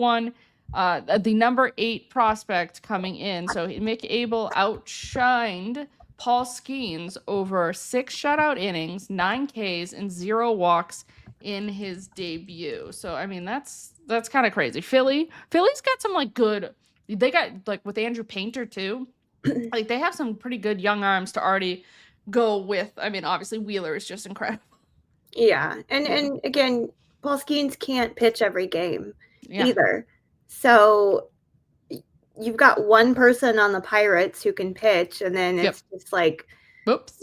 8 prospect coming in. So Mick Abel outshined Paul Skenes over 6 shutout innings, 9 Ks, and 0 walks in his debut. So, I mean, that's kind of crazy. Philly's got some, like, good... They got, like, with Andrew Painter, too. Like, they have some pretty good young arms to already go with. I mean, obviously, Wheeler is just incredible. Yeah. And again, Paul Skenes can't pitch every game either. So you've got one person on the Pirates who can pitch, and then it's just like, let's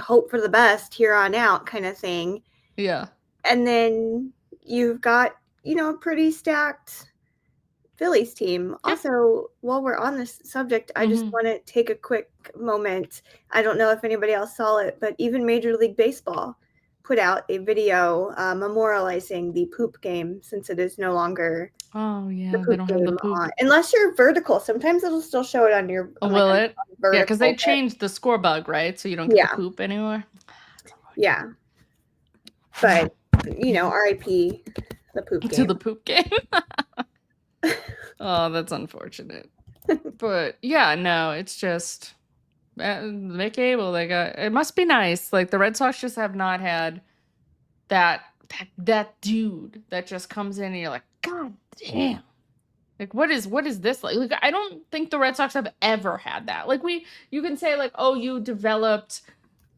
hope for the best here on out kind of thing. Yeah. And then you've got a pretty stacked Phillies team. Yep. Also, while we're on this subject, I just want to take a quick moment. I don't know if anybody else saw it, but even Major League Baseball put out a video memorializing the poop game, since it is no longer the poop, they don't have the poop on. Unless you're vertical. Sometimes it'll still show it on your will it? Yeah, because they changed the score bug, right? So you don't get the poop anymore. Yeah. But R.I.P. the poop game. To the poop game. Oh, that's unfortunate. But yeah, no, it's just Mick Abel. It must be nice. Like the Red Sox just have not had that dude that just comes in and you're like, God damn. Like what is this like? Like I don't think the Red Sox have ever had that. Like you can say like, oh, you developed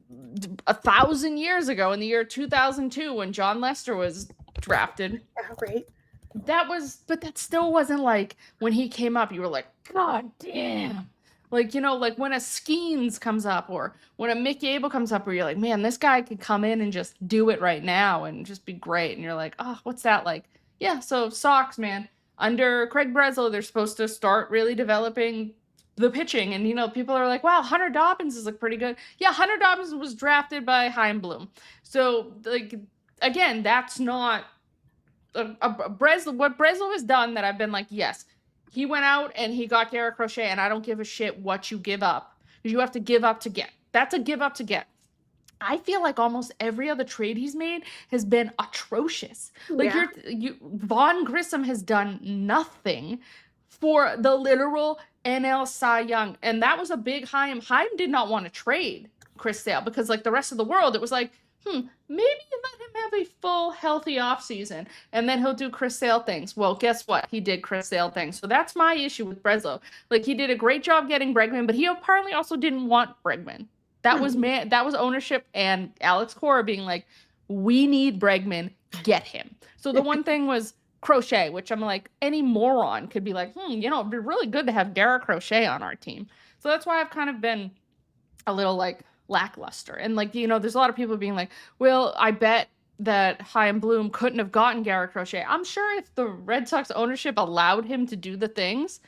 1,000 years ago in the year 2002 when John Lester was drafted. Yeah, right. But that still wasn't like when he came up, you were like, God damn. Like, like when a Skenes comes up or when a Mick Abel comes up where you're like, man, this guy could come in and just do it right now and just be great. And you're like, oh, what's that like? Yeah, so Sox, man. Under Craig Breslow, they're supposed to start really developing the pitching. And, people are like, wow, Hunter Dobbins is like pretty good. Yeah, Hunter Dobbins was drafted by Chaim Bloom. So, like, again, that's not what Breslow has done that I've been like, yes, he went out and he got Garrett Crochet, and I don't give a shit what you give up. You have to give up to get. That's a give up to get. I feel like almost every other trade he's made has been atrocious. Like Vaughn Grissom has done nothing for the literal NL Cy Young. And that was a big Chaim. Chaim did not want to trade Chris Sale because like the rest of the world, it was like, maybe let him have a full healthy offseason and then he'll do Chris Sale things. Well, guess what? He did Chris Sale things. So that's my issue with Breslow. Like he did a great job getting Bregman, but he apparently also didn't want Bregman. That was ownership and Alex Cora being like, we need Bregman, get him. So the one thing was Crochet, which I'm like, any moron could be like, it'd be really good to have Garrett Crochet on our team. So that's why I've kind of been a little like lackluster. And like, there's a lot of people being like, well, I bet that Chaim Bloom couldn't have gotten Garrett Crochet. I'm sure if the Red Sox ownership allowed him to do the things,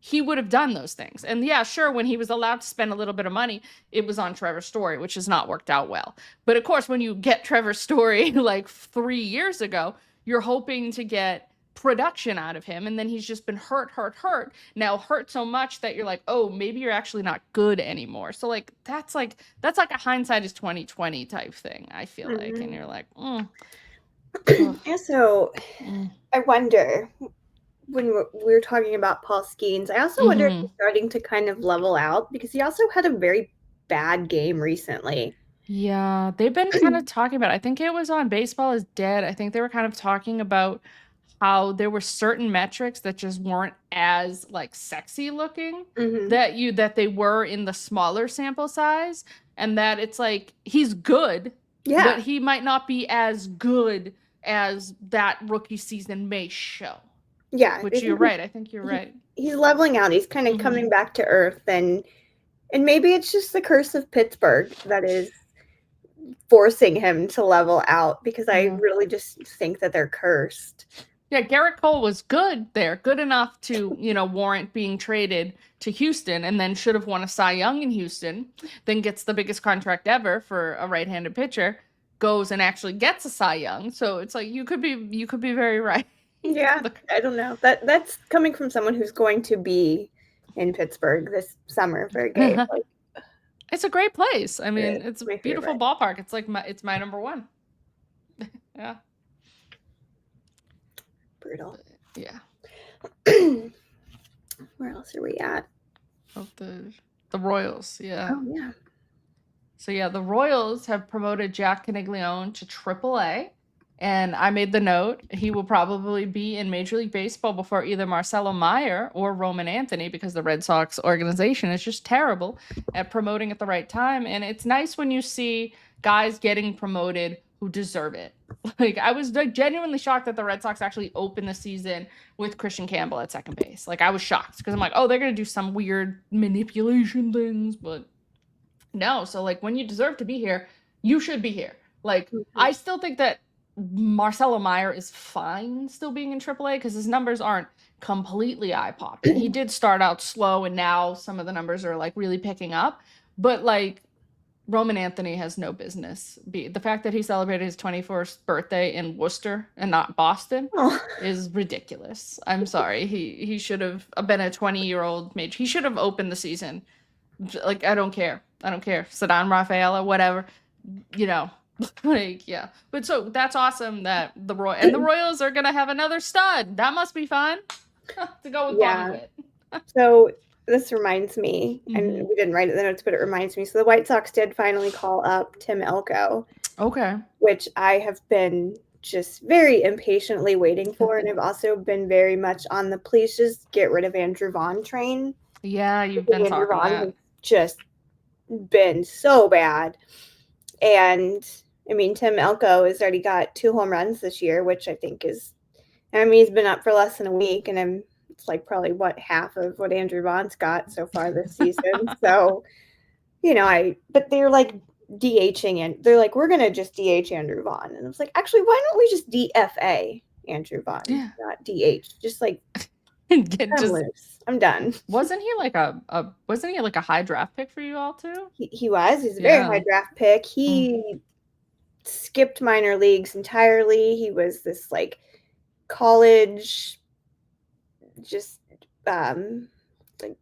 he would have done those things. And yeah, sure, when he was allowed to spend a little bit of money, it was on Trevor Story, which has not worked out well. But of course, when you get Trevor Story like 3 years ago, you're hoping to get production out of him. And then he's just been hurt. Now hurt so much that you're like, oh, maybe you're actually not good anymore. So like, that's like a hindsight is 2020 type thing, I feel like. And you're like, Yeah, so I wonder, when we're talking about Paul Skenes, I also wonder if he's starting to kind of level out because he also had a very bad game recently. Yeah, they've been kind of talking about it. I think it was on Baseball is Dead. I think they were kind of talking about how there were certain metrics that just weren't as like sexy looking that they were in the smaller sample size, and that it's like he's good, but he might not be as good as that rookie season may show. Yeah, which you're right. I think you're right. He's leveling out. He's kind of coming back to earth, and maybe it's just the curse of Pittsburgh that is forcing him to level out, because I really just think that they're cursed. Yeah, Garrett Cole was good there, good enough to, warrant being traded to Houston, and then should have won a Cy Young in Houston, then gets the biggest contract ever for a right-handed pitcher, goes and actually gets a Cy Young. So it's like you could be very right. Yeah, I don't know. That's coming from someone who's going to be in Pittsburgh this summer for a game. It's a great place. I mean, it's a beautiful ballpark. It's like it's my number one. Yeah. Brutal. Yeah. Where else are we at? Oh, the Royals. Yeah. Oh yeah. So yeah, the Royals have promoted Jac Caglianone to AAA. And I made the note, he will probably be in Major League Baseball before either Marcelo Meyer or Roman Anthony, because the Red Sox organization is just terrible at promoting at the right time. And it's nice when you see guys getting promoted who deserve it. Like, I was genuinely shocked that the Red Sox actually opened the season with Christian Campbell at second base. Like, I was shocked because I'm like, oh, they're going to do some weird manipulation things. But no, so like when you deserve to be here, you should be here. Like, I still think that Marcelo Meyer is fine still being in AAA because his numbers aren't completely eye-popping. He did start out slow, and now some of the numbers are like really picking up. But like Roman Anthony has no business. The fact that he celebrated his 21st birthday in Worcester and not Boston Oh. is ridiculous. I'm sorry. He should have been a 20-year-old major. He should have opened the season. Like, I don't care. Saddam Rafaela, whatever. You know, like, yeah. But so that's awesome that the Royals are gonna have another stud. That must be fun to go with Bobby Witt. So this reminds me, and we didn't write it in the notes, but it reminds me. So the White Sox did finally call up Tim Elko. Okay. Which I have been just very impatiently waiting for, and I've also been very much on the please just get rid of Andrew Vaughn train. Yeah, you've been Andrew talking Vaughn that. has just been so bad. And I mean, Tim Elko has already got 2 home runs this year, which I think is, I mean, he's been up for less than a week, and it's like probably half of what Andrew Vaughn's got so far this season. So, you know, but they're like DHing, and they're like, we're going to just DH Andrew Vaughn. And I was like, actually, why don't we just DFA Andrew Vaughn, not DH? Just like, get just loose. I'm done. Wasn't he like a high draft pick for you all too? He was. He's a very high draft pick. He skipped minor leagues entirely. He was this like college, just like,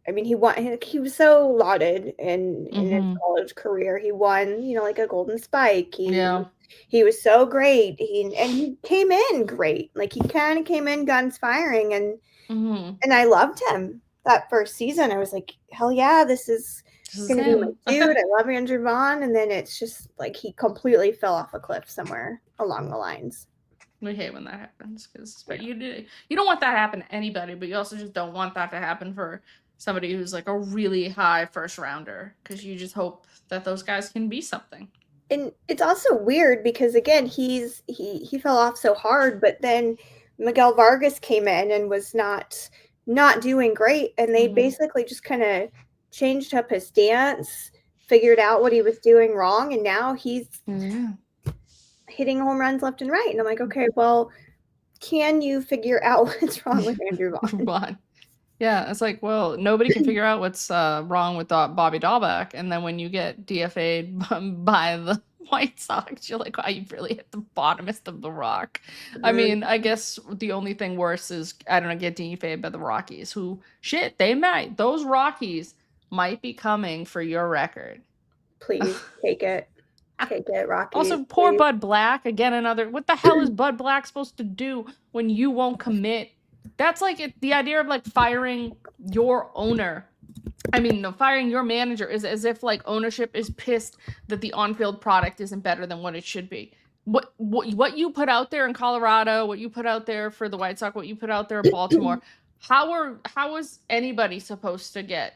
I mean, he was so lauded in his college career. He won, you know, like a Golden Spike. He was so great. He came in great. Like, he kind of came in guns firing, and I loved him that first season. I was like, hell yeah, this is going to be my dude. I love Andrew Vaughn. And then it's just like he completely fell off a cliff somewhere along the lines. We hate when that happens, but you don't want that to happen to anybody, but you also just don't want that to happen for somebody who's like a really high first rounder, because you just hope that those guys can be something. And it's also weird because, again, he fell off so hard, but then Miguel Vargas came in and was not doing great, and they basically just kind of changed up his stance, figured out what he was doing wrong, and now he's hitting home runs left and right. And I'm like, okay, well, can you figure out what's wrong with Andrew Vaughn? Yeah, it's like, well, nobody can figure out what's wrong with Bobby Dahlbeck, and then when you get DFA'd by the White Sox, you're like, wow, you've really hit the bottomest of the rock. I mean, I guess the only thing worse is, I don't know, get DFA'd by the Rockies, who, shit, those Rockies might be coming for your record. Please, take it. Take it, Rockies. Also, poor please. Bud Black, again, what the hell is Bud Black supposed to do when you won't commit? That's like the idea of like firing your owner. I mean, firing your manager is as if like ownership is pissed that the on-field product isn't better than what it should be. What you put out there in Colorado, what you put out there for the White Sox, what you put out there in Baltimore, how is anybody supposed to get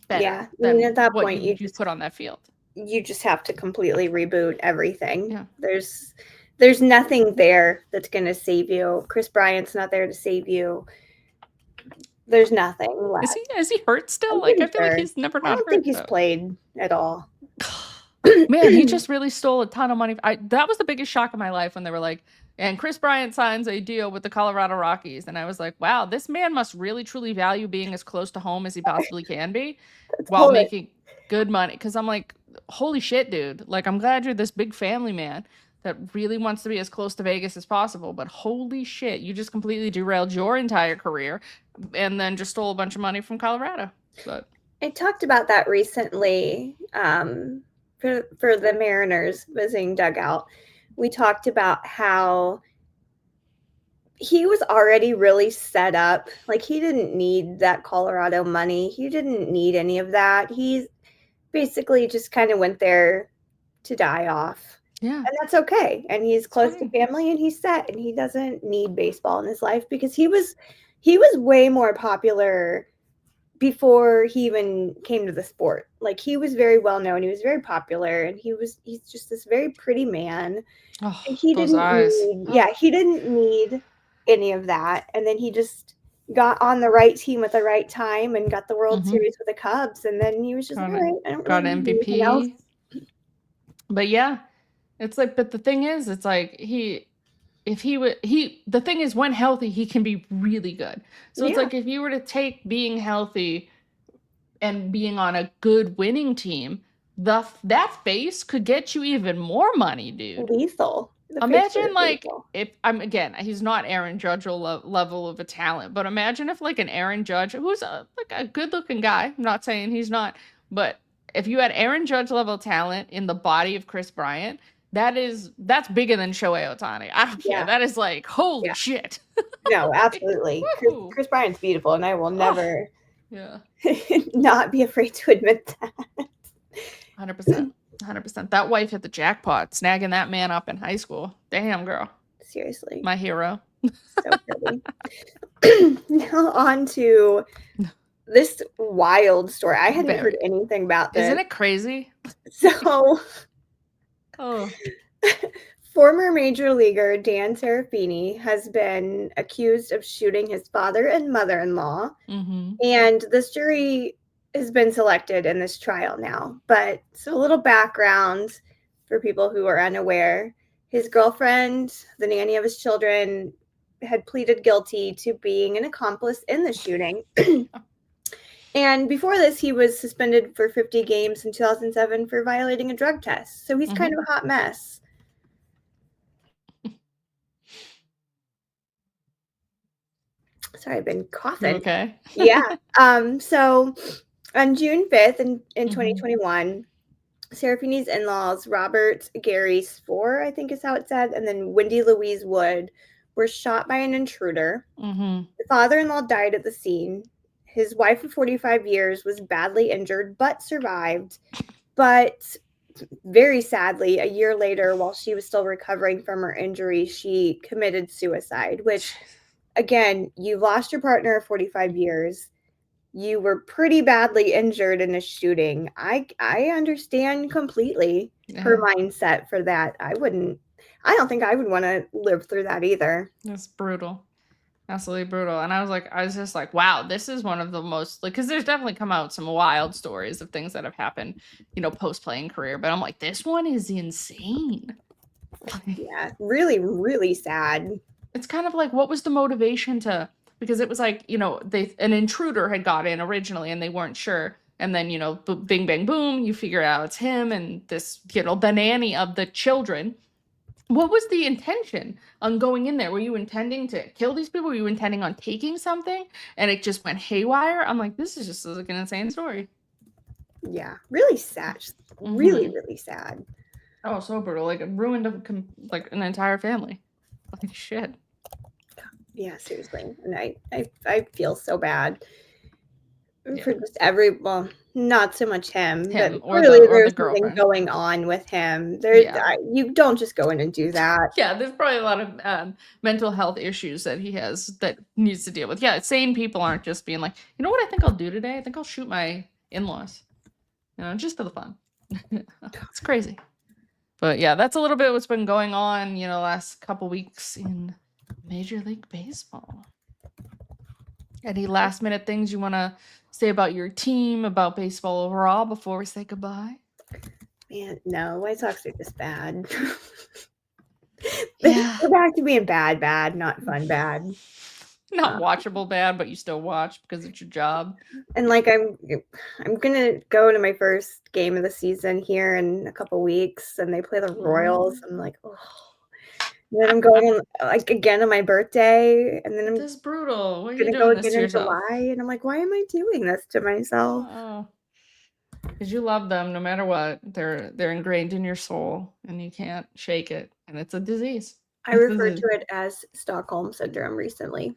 better than at that point you just put on that field? You just have to completely reboot everything. Yeah. There's nothing there that's going to save you. Chris Bryant's not there to save you. There's nothing left. Is he hurt still? I feel like he's never not hurt. I don't think he's played at all. Man, he just really stole a ton of money. That was the biggest shock of my life when they were like, and Chris Bryant signs a deal with the Colorado Rockies. And I was like, wow, this man must really, truly value being as close to home as he possibly can be while making good money. Because I'm like, holy shit, dude. Like, I'm glad you're this big family man that really wants to be as close to Vegas as possible. But holy shit, you just completely derailed your entire career and then just stole a bunch of money from Colorado. But I talked about that recently for the Mariners visiting dugout. We talked about how he was already really set up. Like, he didn't need that Colorado money. He didn't need any of that. He basically just kind of went there to die off. Yeah. And that's okay. And he's close to family, and he's set, and he doesn't need baseball in his life because he was way more popular before he even came to the sport. Like, he was very well known. He was very popular, and he's just this very pretty man. Oh, and he those eyes. He didn't need any of that. And then he just got on the right team at the right time and got the World Series with the Cubs. And then he was just like, all right, I don't really need anything else. But yeah, it's like, but the thing is, it's like the thing is, when healthy, he can be really good. So it's Yeah. like, if you were to take being healthy and being on a good winning team, that face could get you even more money, dude. Lethal. The face Imagine, is like, lethal. if again, he's not Aaron Judge level of a talent, but imagine if, like, an Aaron Judge, who's like a good looking guy, I'm not saying he's not, but if you had Aaron Judge level talent in the body of Chris Bryant, that's bigger than Shohei Ohtani. I don't care. Yeah. That is like, holy Yeah. shit. No, Like, absolutely. woohoo. Chris Bryant's beautiful, and I will Oh, never yeah. not be afraid to admit that. 100%. 100%. That wife hit the jackpot, snagging that man up in high school. Damn, girl. Seriously. My hero. So pretty. Now on to this wild story. I hadn't heard Very. anything about this. Isn't it crazy? So, Oh. former major leaguer Dan Serafini has been accused of shooting his father and mother-in-law, and this jury has been selected in this trial now. But so, a little background for people who are unaware: his girlfriend, the nanny of his children, had pleaded guilty to being an accomplice in the shooting. And before this, he was suspended for 50 games in 2007 for violating a drug test. So he's kind of a hot mess. Sorry, I've been coughing. Okay. Yeah. So on June 5th in 2021, Serafini's in-laws, Robert Gary Spoor, I think is how it said, and then Wendy Louise Wood, were shot by an intruder. The father-in-law died at the scene. His wife of 45 years was badly injured but survived. But very sadly, a year later, while she was still recovering from her injury, she committed suicide, which, again, you lost your partner of 45 years. You were pretty badly injured in a shooting. I understand completely her mindset for that. I don't think I would want to live through that either. It's brutal. Absolutely brutal. And I was just like, wow, this is one of the most, like, because there's definitely come out some wild stories of things that have happened, post playing career. But I'm like, this one is insane. Yeah, really, really sad. It's kind of like, what was the motivation to, because it was like, an intruder had got in originally and they weren't sure. And then, bing, bang, boom, you figure out it's him and this, the nanny of the children. What was the intention on going in there? Were you intending to kill these people? Were you intending on taking something? And it just went haywire? I'm like, this is just like an insane story. Yeah, really sad. Really, really sad. Oh, so brutal. Like, it ruined an entire family. Like, shit. Yeah, seriously. And I feel so bad Yeah. for just not so much him but or really there's something going on with him. Yeah. You don't just go in and do that. Yeah, there's probably a lot of mental health issues that he has that needs to deal with. Yeah, sane people aren't just being like, you know what I think I'll do today? I think I'll shoot my in-laws. Just for the fun. It's crazy. But yeah, that's a little bit what's been going on, last couple weeks in Major League Baseball. Any last minute things you want to say about your team, about baseball overall before we say goodbye? Man, no, White Sox are just bad. Yeah. We're back to being bad, not fun bad. Not watchable bad, but you still watch because it's your job. And like I'm gonna go to my first game of the season here in a couple weeks, and they play the Royals. I'm like, oh. And then I'm going like again on my birthday, and then I'm this is brutal. What are gonna you go doing this again to in yourself? July, and I'm like, why am I doing this to myself? Oh, because you love them no matter what. They're ingrained in your soul, and you can't shake it. And it's a disease. I referred to it as Stockholm syndrome recently.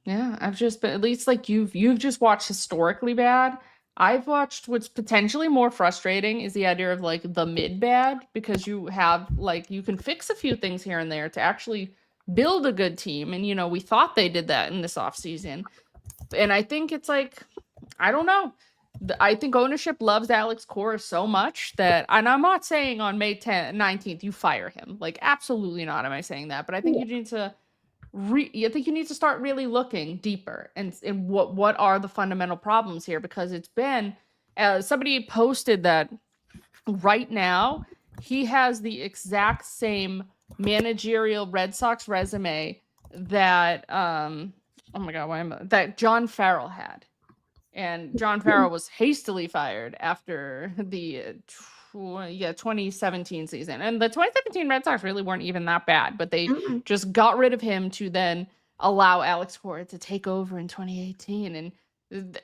Yeah. I've just been, at least like you've just watched historically bad. I've watched what's potentially more frustrating is the idea of like the mid bad, because you have like, you can fix a few things here and there to actually build a good team. And, we thought they did that in this offseason. And I think it's like, I don't know. I think ownership loves Alex Cora so much that, and I'm not saying on May 10th, 19th, you fire him. Like, absolutely not am I saying that. But I think you need to I think you need to start really looking deeper and what are the fundamental problems here, because it's been somebody posted that right now, he has the exact same managerial Red Sox resume that oh my god, that John Farrell had. And John Farrell was hastily fired after the 2017 season. And the 2017 Red Sox really weren't even that bad, but they just got rid of him to then allow Alex Cora to take over in 2018. And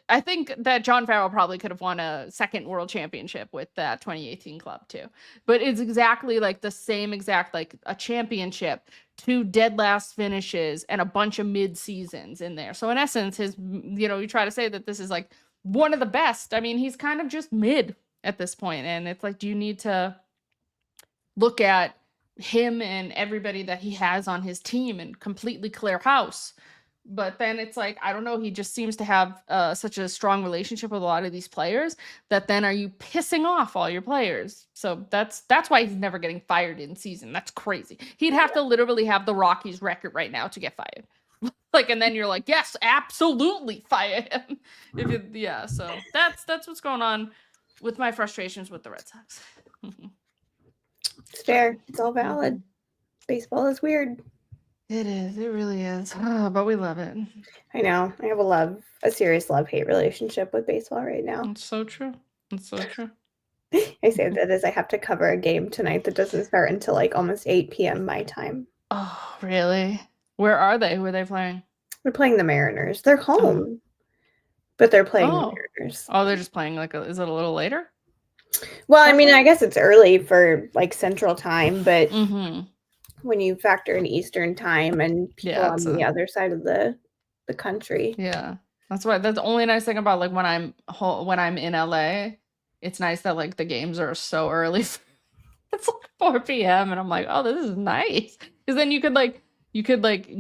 I think that John Farrell probably could have won a second world championship with that 2018 club too. But it's exactly like the same exact, like a championship, 2 dead last finishes, and a bunch of mid seasons in there. So in essence, you try to say that this is like one of the best. I mean, he's kind of just mid at this point. And it's like, do you need to look at him and everybody that he has on his team and completely clear house? But then it's like, I don't know, he just seems to have such a strong relationship with a lot of these players that then are you pissing off all your players? So that's why he's never getting fired in season. That's crazy. He'd have to literally have the Rockies record right now to get fired. Like, and then you're like, yes, absolutely fire him. So that's what's going on with my frustrations with the Red Sox. It's fair. It's all valid. Baseball is weird. It is. It really is. Oh, but we love it. I know. I have a serious love-hate relationship with baseball right now. It's so true. It's so true. I say that as I have to cover a game tonight that doesn't start until like almost 8 p.m. my time. Oh, really? Where are they? Who are they playing? They're playing the Mariners. They're home, but they're playing the Mariners. Oh, they're just playing is it a little later? Well, I mean, I guess it's early for like Central Time, but when you factor in Eastern Time and people on the other side of the country. Yeah. That's the only nice thing about like when I'm in LA, it's nice that like the games are so early. It's like 4 p.m. and I'm like, oh, this is nice. Because then you could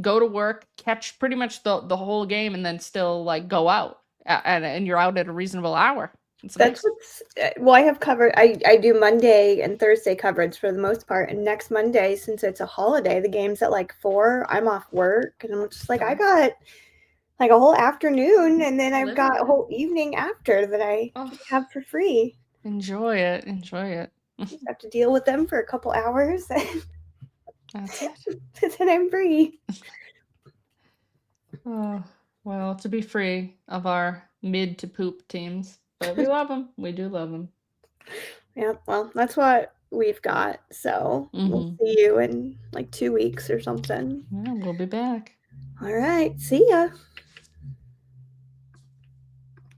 go to work, catch pretty much the whole game, and then still like go out and you're out at a reasonable hour. That's what's well, I have covered. I do Monday and Thursday coverage for the most part, and next Monday, since it's a holiday, the game's at like 4. I'm off work, and I'm just like, I got like a whole afternoon, and then I've got a whole evening after that I have for free. Enjoy it. Enjoy it. Just have to deal with them for a couple hours, and that's it. Then I'm free. Oh, well, to be free of our mid to poop teams. But we love them. We do love them. Yeah, well, that's what we've got. So we'll see you in like 2 weeks or something. Yeah, we'll be back. All right. See ya.